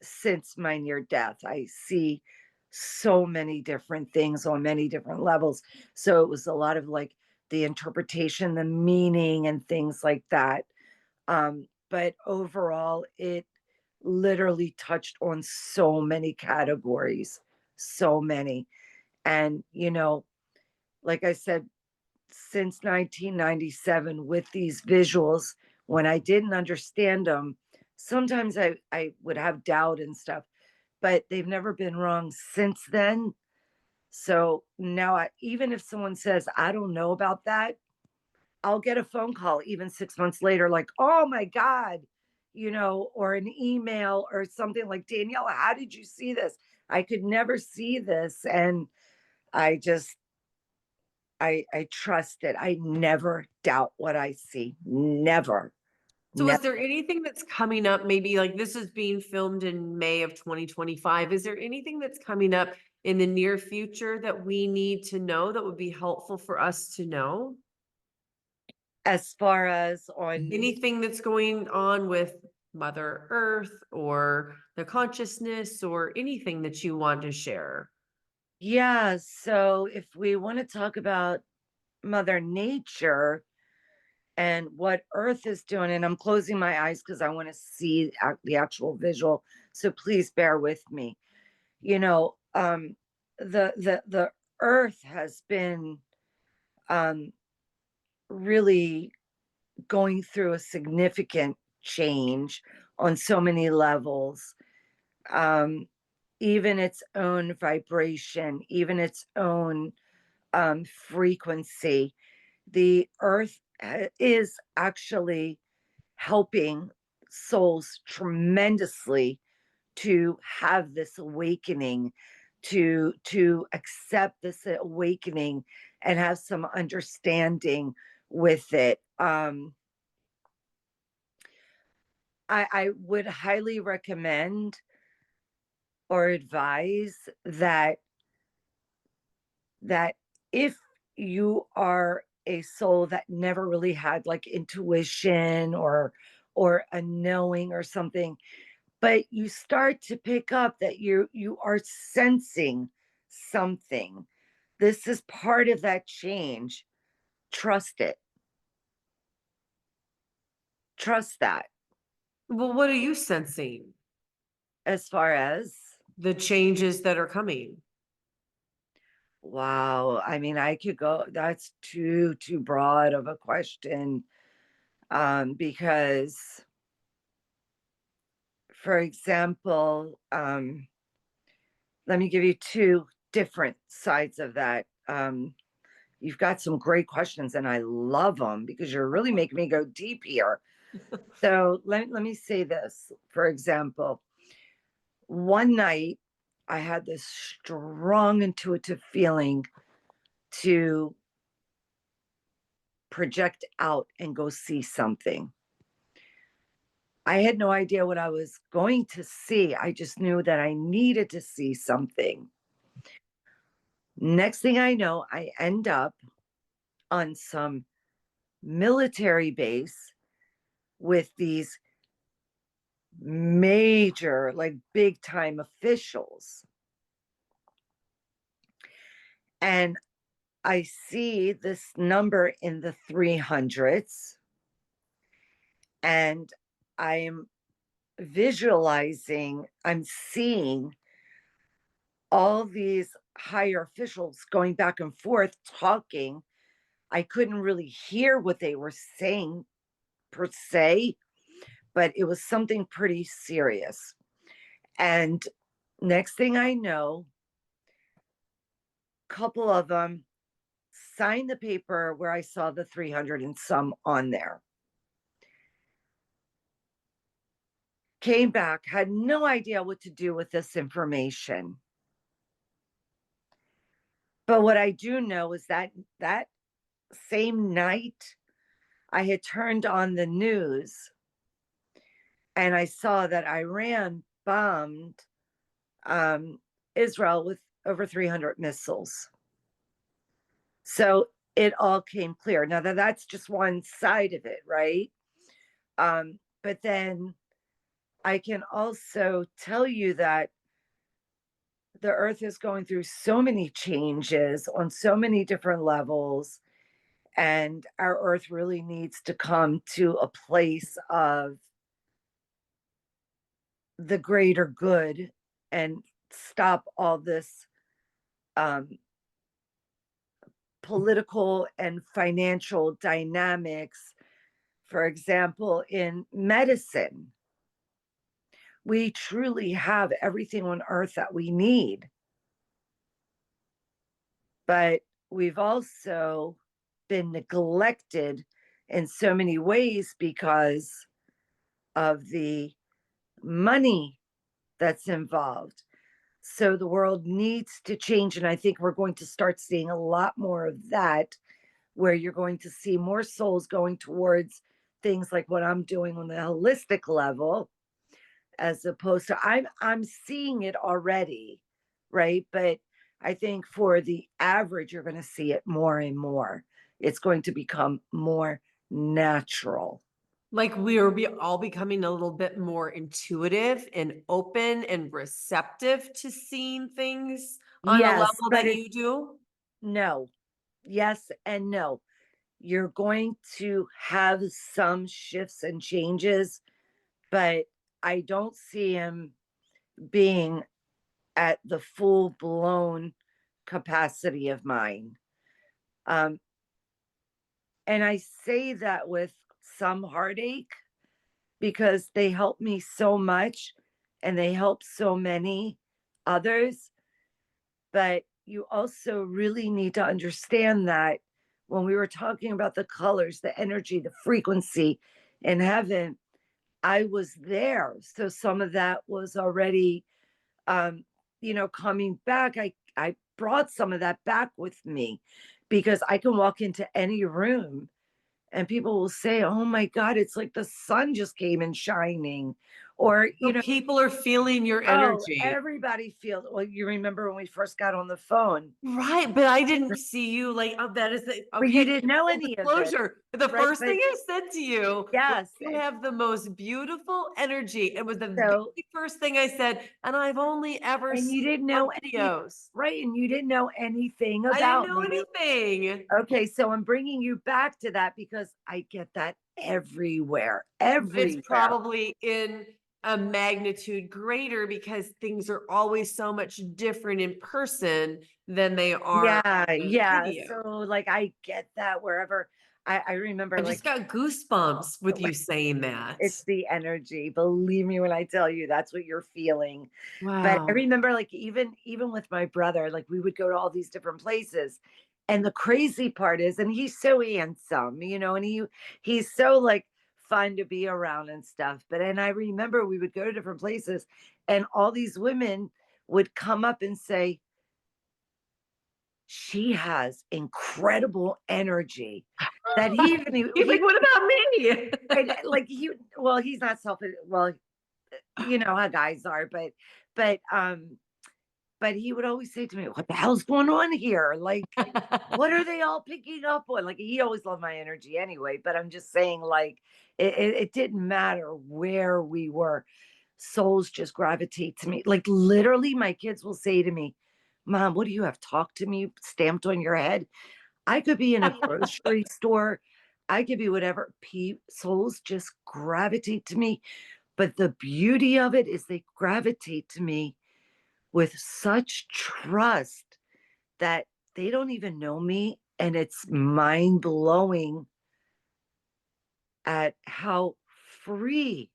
[SPEAKER 1] since my near death. I see so many different things on many different levels. So it was a lot of like the interpretation, the meaning, and things like that. But overall, it literally touched on so many categories, so many. And, like I said, since 1997 with these visuals, when I didn't understand them, sometimes I would have doubt and stuff, but they've never been wrong since then. So now, even if someone says, I don't know about that, I'll get a phone call even 6 months later, like, oh my God, or an email or something like, Danielle, how did you see this? I could never see this. And I just, I trust it. I never doubt what I see. Never.
[SPEAKER 2] So
[SPEAKER 1] Never.
[SPEAKER 2] is there anything that's coming up? Maybe like this is being filmed in May of 2025. Is there anything that's coming up in the near future that we need to know that would be helpful for us to know?
[SPEAKER 1] As far as on,
[SPEAKER 2] Anything that's going on with Mother Earth or the consciousness or anything that you want to share?
[SPEAKER 1] yeah. So if we want to talk about Mother Nature and what Earth is doing, and I'm closing my eyes because I want to see the actual visual. So please bear with me. You know, the Earth has been um, really going through a significant change on so many levels. Um, Even its own vibration, even its own frequency. The earth is actually helping souls tremendously to have this awakening, to accept this awakening and have some understanding with it. I would highly recommend or advise that that if you are a soul that never really had like intuition or a knowing or something, but you start to pick up that you are sensing something, this is part of that change. Trust it. Trust that.
[SPEAKER 2] Well, what are you sensing?
[SPEAKER 1] As far as,
[SPEAKER 2] The changes that are coming.
[SPEAKER 1] wow, I mean, I could go, that's too broad of a question. Because for example, let me give you two different sides of that. You've got some great questions and I love them because you're really making me go deep here. So let me say this. For example, one night I had this strong intuitive feeling to project out and go see something. I had no idea what I was going to see. I just knew that I needed to see something. Next thing I know, I end up on some military base with these major, like big time officials. And I see this number in the 300s, and I'm visualizing, I'm seeing all these higher officials going back and forth talking. I couldn't really hear what they were saying per se, but it was something pretty serious. And next thing I know, a couple of them signed the paper where I saw the 300 and some on there. Came back, had no idea what to do with this information. But what I do know is that that same night, I had turned on the news and I saw that Iran bombed Israel with over 300 missiles. So it all came clear. Now that's just one side of it, right? But then I can also tell you that the earth is going through so many changes on so many different levels, and our earth really needs to come to a place of the greater good and stop all this um, political and financial dynamics. For example, in medicine, we truly have everything on earth that we need. But we've also been neglected in so many ways because of the money that's involved. So the world needs to change. And I think we're going to start seeing a lot more of that, where you're going to see more souls going towards things like what I'm doing on the holistic level, as opposed to I'm seeing it already, right? But I think for the average, you're going to see it more and more. It's going to become more natural.
[SPEAKER 2] Like we are all becoming a little bit more intuitive and open and receptive to seeing things on a
[SPEAKER 1] Yes,
[SPEAKER 2] level
[SPEAKER 1] but
[SPEAKER 2] that
[SPEAKER 1] it,
[SPEAKER 2] you do.
[SPEAKER 1] no, yes and no. You're going to have some shifts and changes, but I don't see him being at the full blown capacity of mine. Um, and I say that with some heartache because they help me so much and they help so many others. But you also really need to understand that when we were talking about the colors, the energy, the frequency in heaven, I was there. So some of that was already, um, coming back. I brought some of that back with me because I can walk into any room and people will say, "Oh my God, it's like the sun just came in shining," or,
[SPEAKER 2] So people are feeling your
[SPEAKER 1] oh,
[SPEAKER 2] energy.
[SPEAKER 1] everybody feels, well, you remember when we first got on the phone,
[SPEAKER 2] Right, but I didn't see you like, oh, that is the
[SPEAKER 1] but you
[SPEAKER 2] okay,
[SPEAKER 1] didn't know
[SPEAKER 2] full
[SPEAKER 1] any of it,
[SPEAKER 2] disclosure. The
[SPEAKER 1] right?
[SPEAKER 2] first thing
[SPEAKER 1] But
[SPEAKER 2] I said to you was,
[SPEAKER 1] yes,
[SPEAKER 2] "You have the most beautiful energy." It was the
[SPEAKER 1] so,
[SPEAKER 2] very first thing I said, and I've only ever
[SPEAKER 1] and
[SPEAKER 2] seen
[SPEAKER 1] you didn't
[SPEAKER 2] on
[SPEAKER 1] know any,
[SPEAKER 2] videos.
[SPEAKER 1] right? And you didn't know anything
[SPEAKER 2] I didn't
[SPEAKER 1] about
[SPEAKER 2] know
[SPEAKER 1] me.
[SPEAKER 2] anything.
[SPEAKER 1] Okay, so I'm bringing you back to that because I get that everywhere,
[SPEAKER 2] But it's
[SPEAKER 1] everywhere.
[SPEAKER 2] probably in a magnitude greater because things are always so much different in person than they are
[SPEAKER 1] Yeah,
[SPEAKER 2] on a
[SPEAKER 1] yeah.
[SPEAKER 2] video.
[SPEAKER 1] So like I get that wherever I
[SPEAKER 2] I
[SPEAKER 1] remember
[SPEAKER 2] just
[SPEAKER 1] like
[SPEAKER 2] got goosebumps with you saying that.
[SPEAKER 1] it's the energy. Believe me when I tell you that's what you're feeling. But I
[SPEAKER 2] Wow.
[SPEAKER 1] remember like even with my brother, like we would go to all these different places. And the crazy part is, and he's so handsome, and he's so like fun to be around and stuff. But and I remember we would go to different places and all these women would come up and say, she has incredible energy that he even
[SPEAKER 2] He's
[SPEAKER 1] he
[SPEAKER 2] like, "What about me?"
[SPEAKER 1] and like he well he's not selfish, well, you know how guys are, but but he would always say to me, what the hell's going on here, like what are they all picking up on? Like he always loved my energy anyway, but I'm just saying like it didn't matter where we were, souls just gravitate to me. Like literally my kids will say to me, Mom, what do you have, talk to me stamped on your head? I could be in a grocery store. I could be whatever. Souls just gravitate to me. But the beauty of it is they gravitate to me with such trust that they don't even know me. And it's mind blowing at how free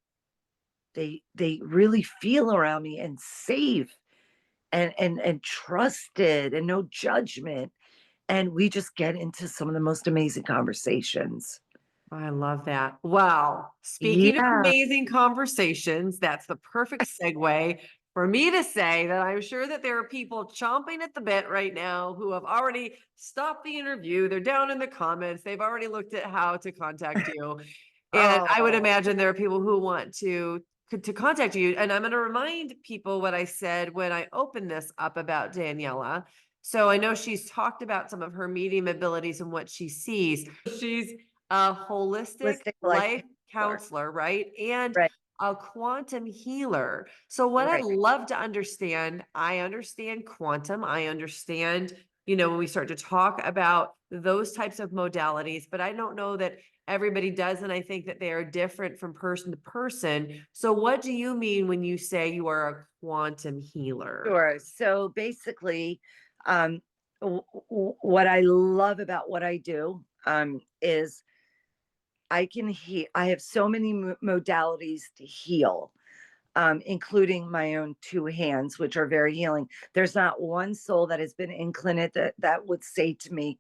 [SPEAKER 1] they really feel around me and safe and trusted and no judgment. And we just get into some of the most amazing conversations.
[SPEAKER 2] I love that. Well, speaking of
[SPEAKER 1] Yeah.
[SPEAKER 2] amazing conversations, that's the perfect segue for me to say that I'm sure that there are people chomping at the bit right now who have already stopped the interview. They're down in the comments. They've already looked at how to contact you. And I would
[SPEAKER 1] Oh,
[SPEAKER 2] imagine there are people who want to contact you. And I'm going to remind people what I said when I opened this up about Daniela. So I know she's talked about some of her medium abilities and what she sees. She's a holistic
[SPEAKER 1] holistic life
[SPEAKER 2] life
[SPEAKER 1] counselor.
[SPEAKER 2] counselor, right? And
[SPEAKER 1] Right,
[SPEAKER 2] a quantum healer. So what I'd
[SPEAKER 1] right.
[SPEAKER 2] love to understand, I understand quantum, I understand, when we start to talk about those types of modalities, but I don't know that everybody does. And I think that they are different from person to person. So what do you mean when you say you are a quantum healer?
[SPEAKER 1] Sure. So basically, um, what I love about what I do is I can heal. I have so many modalities to heal, including my own two hands, which are very healing. There's not one soul that has been in clinic that would say to me,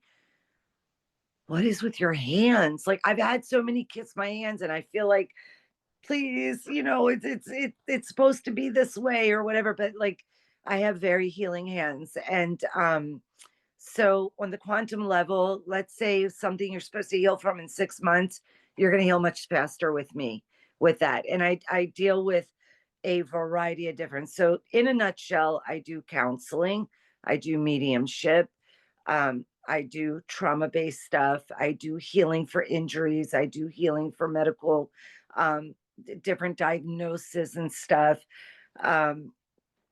[SPEAKER 1] what is with your hands? Like I've had so many kiss my hands and I feel like, please, it's supposed to be this way or whatever, but like I have very healing hands. And so on the quantum level, let's say something you're supposed to heal from in 6 months, you're going to heal much faster with me with that. And I deal with a variety of different. So in a nutshell, I do counseling, I do mediumship, I do trauma based stuff, I do healing for injuries, I do healing for medical, different diagnoses and stuff. Um,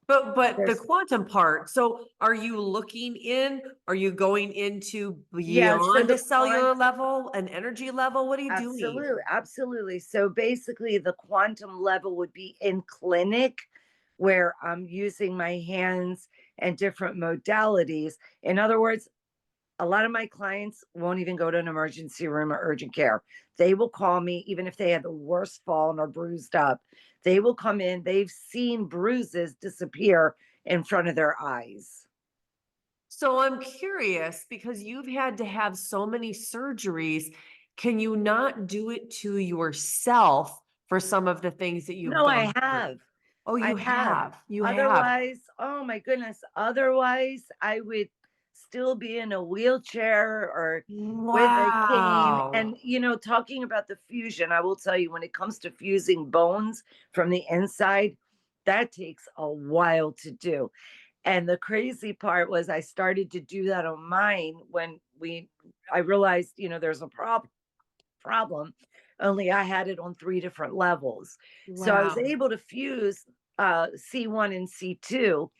[SPEAKER 2] But the
[SPEAKER 1] there's
[SPEAKER 2] quantum part, so are you looking in? Are you going into
[SPEAKER 1] Yeah, so
[SPEAKER 2] beyond
[SPEAKER 1] the
[SPEAKER 2] a cellular level, an energy level? What are you doing?
[SPEAKER 1] absolutely, absolutely. So basically, the quantum level would be in clinic where I'm using my hands and different modalities. In other words, a lot of my clients won't even go to an emergency room or urgent care. They will call me, even if they had the worst fall and are bruised up. They will come in, they've seen bruises disappear in front of their eyes.
[SPEAKER 2] So I'm curious because you've had to have so many surgeries. Can you not do it to yourself for some of the things that you've
[SPEAKER 1] No, I
[SPEAKER 2] gone through?
[SPEAKER 1] have.
[SPEAKER 2] Oh,
[SPEAKER 1] I
[SPEAKER 2] you
[SPEAKER 1] have.
[SPEAKER 2] have. You have.
[SPEAKER 1] Otherwise, oh my goodness, otherwise I would still be in a wheelchair or with a cane.
[SPEAKER 2] Wow.
[SPEAKER 1] And, talking about the fusion, I will tell you, when it comes to fusing bones from the inside, that takes a while to do. And the crazy part was I started to do that on mine when I realized, there's a problem. Only I had it on 3 different levels. So I was
[SPEAKER 2] Wow.
[SPEAKER 1] able to fuse C1 and C2,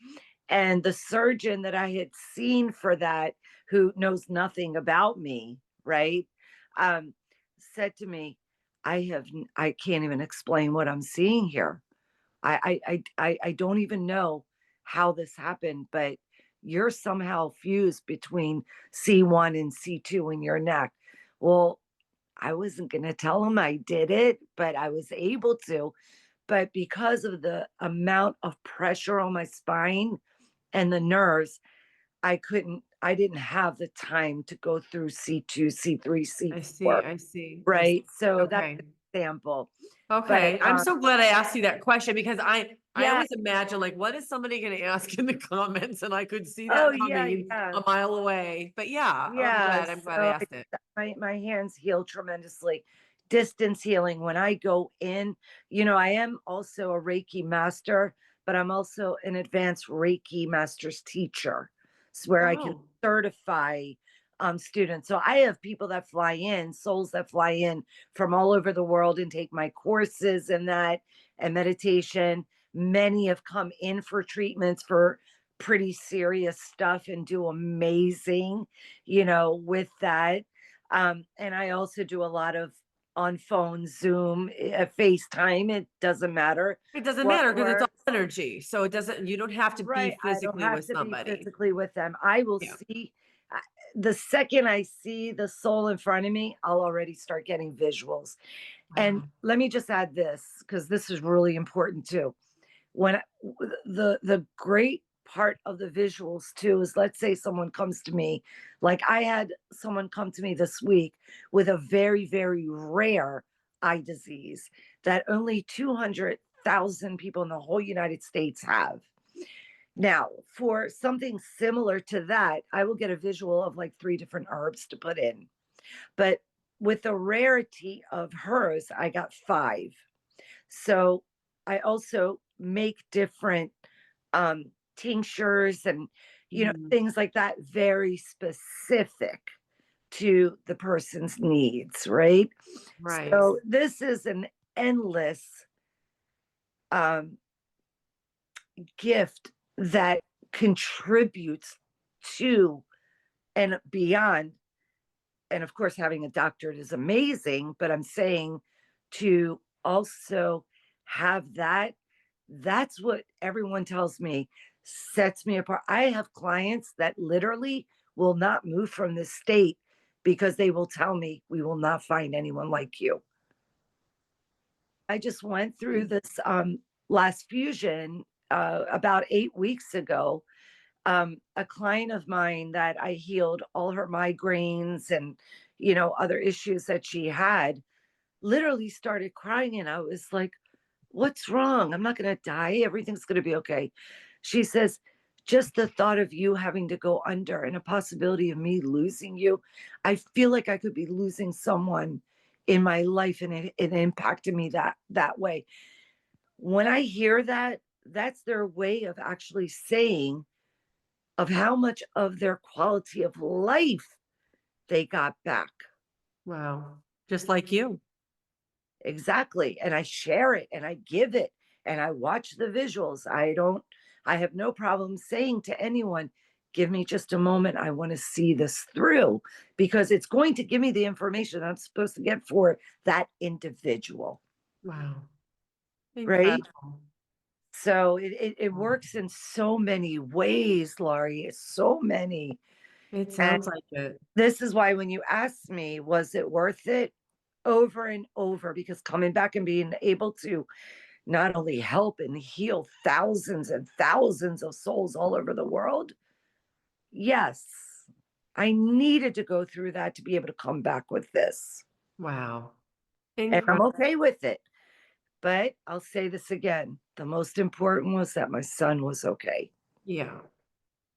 [SPEAKER 1] and the surgeon that I had seen for that, who knows nothing about me, right? Um, said to me, I can't even explain what I'm seeing here. I don't even know how this happened, but you're somehow fused between C1 and C2 in your neck. Well, I wasn't going to tell him I did it, but I was able to. But because of the amount of pressure on my spine and the nerves, I didn't have the time to go through C2, C3,
[SPEAKER 2] I see.
[SPEAKER 1] C4,
[SPEAKER 2] I see. I see.
[SPEAKER 1] right? So that's
[SPEAKER 2] Okay.
[SPEAKER 1] an example. But
[SPEAKER 2] Okay. I'm so glad I asked you that question because I
[SPEAKER 1] yeah,
[SPEAKER 2] always imagine like, what is somebody going to ask in the comments? And I could see
[SPEAKER 1] oh
[SPEAKER 2] that
[SPEAKER 1] yeah,
[SPEAKER 2] coming
[SPEAKER 1] yeah.
[SPEAKER 2] a mile away. But yeah, I'm
[SPEAKER 1] Yeah,
[SPEAKER 2] glad. I'm glad I
[SPEAKER 1] so
[SPEAKER 2] asked it.
[SPEAKER 1] my hands heal tremendously. Distance healing, when I go in, I am also a Reiki master, but I'm also an advanced Reiki master's teacher. It's where I can
[SPEAKER 2] Oh,
[SPEAKER 1] certify students. So I have people that fly in, souls that fly in from all over the world and take my courses and meditation. Many have come in for treatments for pretty serious stuff and do amazing, with that. And I also do a lot of on phone, Zoom, FaceTime. It doesn't matter
[SPEAKER 2] it doesn't
[SPEAKER 1] what
[SPEAKER 2] matter because it's all
[SPEAKER 1] works.
[SPEAKER 2] energy. So it doesn't, you don't have to be
[SPEAKER 1] Right. I don't
[SPEAKER 2] physically
[SPEAKER 1] have
[SPEAKER 2] with
[SPEAKER 1] to be
[SPEAKER 2] somebody.
[SPEAKER 1] physically with them. I will
[SPEAKER 2] Yeah.
[SPEAKER 1] see the second I see the soul in front of me, I'll already start getting visuals. And
[SPEAKER 2] Wow.
[SPEAKER 1] let me just add this, because this is really important too. When the great part of the visuals too is, let's say someone comes to me, like I had someone come to me this week with a very, very rare eye disease that only 200,000 people in the whole United States have. Now, for something similar to that, I will get a visual of like 3 different herbs to put in. But with the rarity of hers, I got 5. So I also make different tinctures and
[SPEAKER 2] Mhm.
[SPEAKER 1] things like that, very specific to the person's needs, right?
[SPEAKER 2] Right.
[SPEAKER 1] So this is an endless um, gift that contributes to and beyond. And of course, having a doctorate is amazing, but I'm saying to also have that, that's what everyone tells me sets me apart. I have clients that literally will not move from this state because they will tell me, we will not find anyone like you. I just went through this last fusion about 8 weeks ago. A client of mine that I healed all her migraines and, other issues that she had, literally started crying. And I was like, what's wrong? I'm not going to die. Everything's going to be okay. She says, just the thought of you having to go under and a possibility of me losing you, I feel like I could be losing someone in my life, and it impacted me that way. When I hear that, that's their way of actually saying of how much of their quality of life they got back.
[SPEAKER 2] Wow. Just like you.
[SPEAKER 1] Exactly. And I share it and I give it and I watch the visuals. I have no problem saying to anyone, give me just a moment. I want to see this through, because it's going to give me the information I'm supposed to get for that individual.
[SPEAKER 2] Wow.
[SPEAKER 1] Right.
[SPEAKER 2] Incredible.
[SPEAKER 1] So it works in so many ways, Laurie. So many.
[SPEAKER 2] It
[SPEAKER 1] And
[SPEAKER 2] sounds like it.
[SPEAKER 1] this is why when you asked me, was it worth it? Over and over, because coming back and being able to not only help and heal thousands and thousands of souls all over the world, yes, I needed to go through that to be able to come back with this.
[SPEAKER 2] Wow.
[SPEAKER 1] And I'm
[SPEAKER 2] Incredible.
[SPEAKER 1] okay with it. But I'll say this again, the most important was that my son was okay.
[SPEAKER 2] Yeah.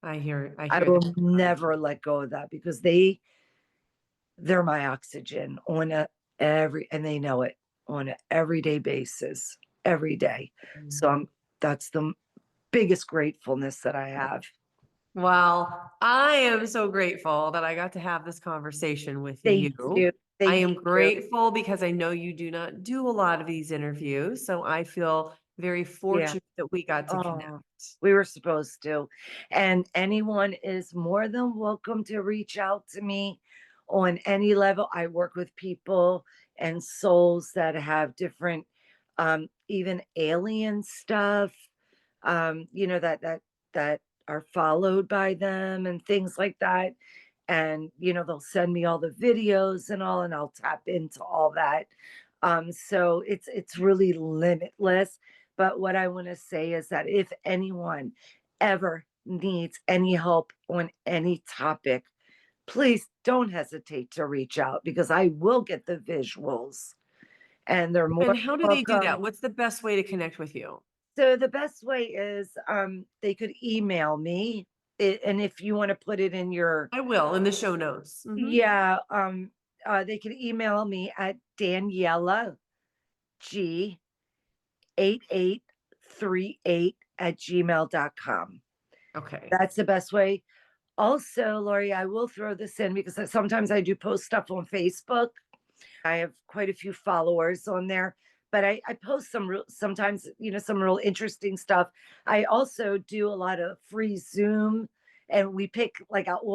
[SPEAKER 2] I
[SPEAKER 1] I
[SPEAKER 2] hear that.
[SPEAKER 1] will never let go of that because they're my oxygen on a every and they know it on an everyday basis, every day. So that's the biggest gratefulness that I have.
[SPEAKER 2] Well, I am so grateful that I got to have this conversation with
[SPEAKER 1] Thank
[SPEAKER 2] you.
[SPEAKER 1] you.
[SPEAKER 2] I
[SPEAKER 1] Thank
[SPEAKER 2] am
[SPEAKER 1] you.
[SPEAKER 2] grateful because I know you do not do a lot of these interviews. So I feel very
[SPEAKER 1] Yeah.
[SPEAKER 2] fortunate that we got to connect.
[SPEAKER 1] Oh, we were supposed to. And anyone is more than welcome to reach out to me on any level. I work with people and souls that have different, even alien stuff, that are followed by them and things like that. And they'll send me all the videos and all, and I'll tap into all that. So it's really limitless. But what I want to say is that if anyone ever needs any help on any topic, please don't hesitate to reach out because I will get the visuals and they're more
[SPEAKER 2] And how do they do
[SPEAKER 1] welcome.
[SPEAKER 2] that? What's the best way to connect with you?
[SPEAKER 1] So the best way is they could email me, and if you want to put it in your,
[SPEAKER 2] I will in the show notes.
[SPEAKER 1] yeah, they could email me at Daniella G 8838 at gmail.com.
[SPEAKER 2] Okay.
[SPEAKER 1] That's the best way. Also, Lori, I will throw this in because sometimes I do post stuff on Facebook. I have quite a few followers on there, but I post sometimes, some real interesting stuff. I also do a lot of free Zoom, and we'll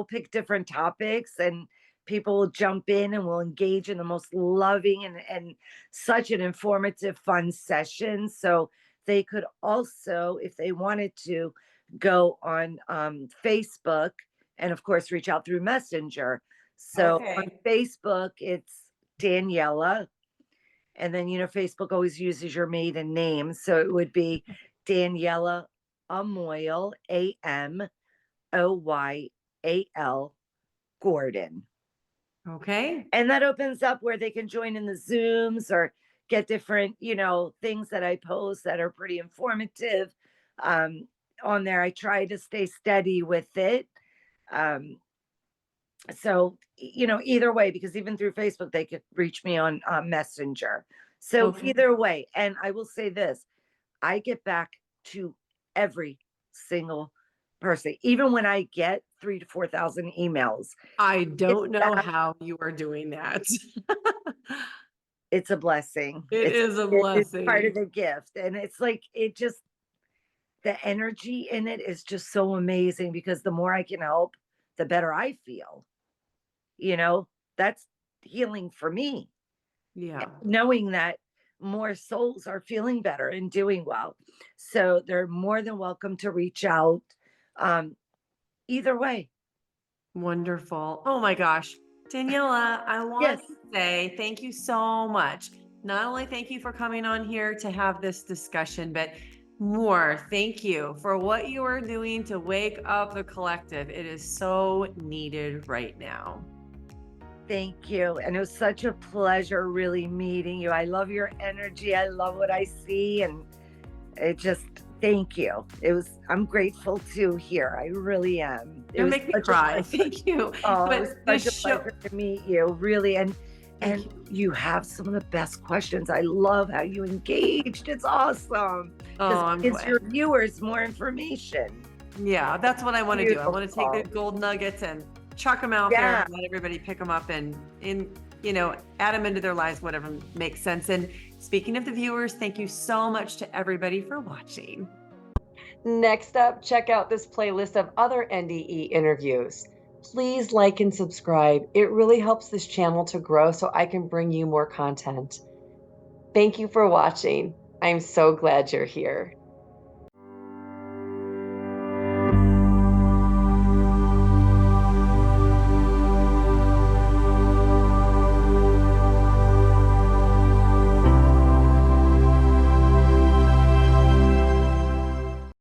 [SPEAKER 1] pick different topics and people will jump in and we'll engage in the most loving and such an informative, fun session. So they could also, if they wanted to, go on Facebook and of course reach out through Messenger. So on
[SPEAKER 2] Okay.
[SPEAKER 1] Facebook, it's Daniella. And then, Facebook always uses your maiden name. So it would be Daniella Amoyal, Amoyal Gordon.
[SPEAKER 2] Okay.
[SPEAKER 1] And that opens up where they can join in the Zooms or get different, things that I post that are pretty informative on there. I try to stay steady with it. Um, so either way, because even through Facebook they could reach me on Messenger. So
[SPEAKER 2] Okay.
[SPEAKER 1] either way, and I will say this, I get back to every single person, even when I get 3 to 4,000 emails.
[SPEAKER 2] I
[SPEAKER 1] It's
[SPEAKER 2] don't know
[SPEAKER 1] that
[SPEAKER 2] how you are doing that.
[SPEAKER 1] it's a blessing.
[SPEAKER 2] It is a
[SPEAKER 1] It's part of
[SPEAKER 2] blessing.
[SPEAKER 1] the gift, and it's like it just the energy in it is just so amazing because the more I can help, the better I feel. you know that's healing for me,
[SPEAKER 2] Yeah.
[SPEAKER 1] knowing that more souls are feeling better and doing well. So they're more than welcome to reach out, um, either way.
[SPEAKER 2] Wonderful. Oh my gosh. Daniela, I
[SPEAKER 1] Yes,
[SPEAKER 2] want to say thank you so much. Not only thank you for coming on here to have this discussion, but more, thank you for what you are doing to wake up the collective. It is so needed right now.
[SPEAKER 1] thank you. And it was such a pleasure really meeting you. I love your energy. I love what I see. And it just, thank you. I'm grateful to hear. I really am. It
[SPEAKER 2] You'll
[SPEAKER 1] was
[SPEAKER 2] make me
[SPEAKER 1] such a
[SPEAKER 2] cry.
[SPEAKER 1] pleasure.
[SPEAKER 2] Thank you.
[SPEAKER 1] Oh, it was
[SPEAKER 2] But the
[SPEAKER 1] such a
[SPEAKER 2] show,
[SPEAKER 1] pleasure to meet you, really. And
[SPEAKER 2] thank
[SPEAKER 1] and
[SPEAKER 2] you.
[SPEAKER 1] you have some of the best questions. I love how you engaged. It's awesome because
[SPEAKER 2] Oh,
[SPEAKER 1] it
[SPEAKER 2] I'm
[SPEAKER 1] gives your
[SPEAKER 2] glad.
[SPEAKER 1] viewers more information.
[SPEAKER 2] Yeah, that's what I want to do. I want to take the
[SPEAKER 1] Beautiful.
[SPEAKER 2] gold nuggets and chuck them out there
[SPEAKER 1] Yeah.
[SPEAKER 2] and let everybody pick them up and add them into their lives, whatever makes sense. And speaking of the viewers, thank you so much to everybody for watching. Next up, check out this playlist of other NDE interviews. Please like and subscribe. It really helps this channel to grow so I can bring you more content. Thank you for watching. I'm so glad you're here.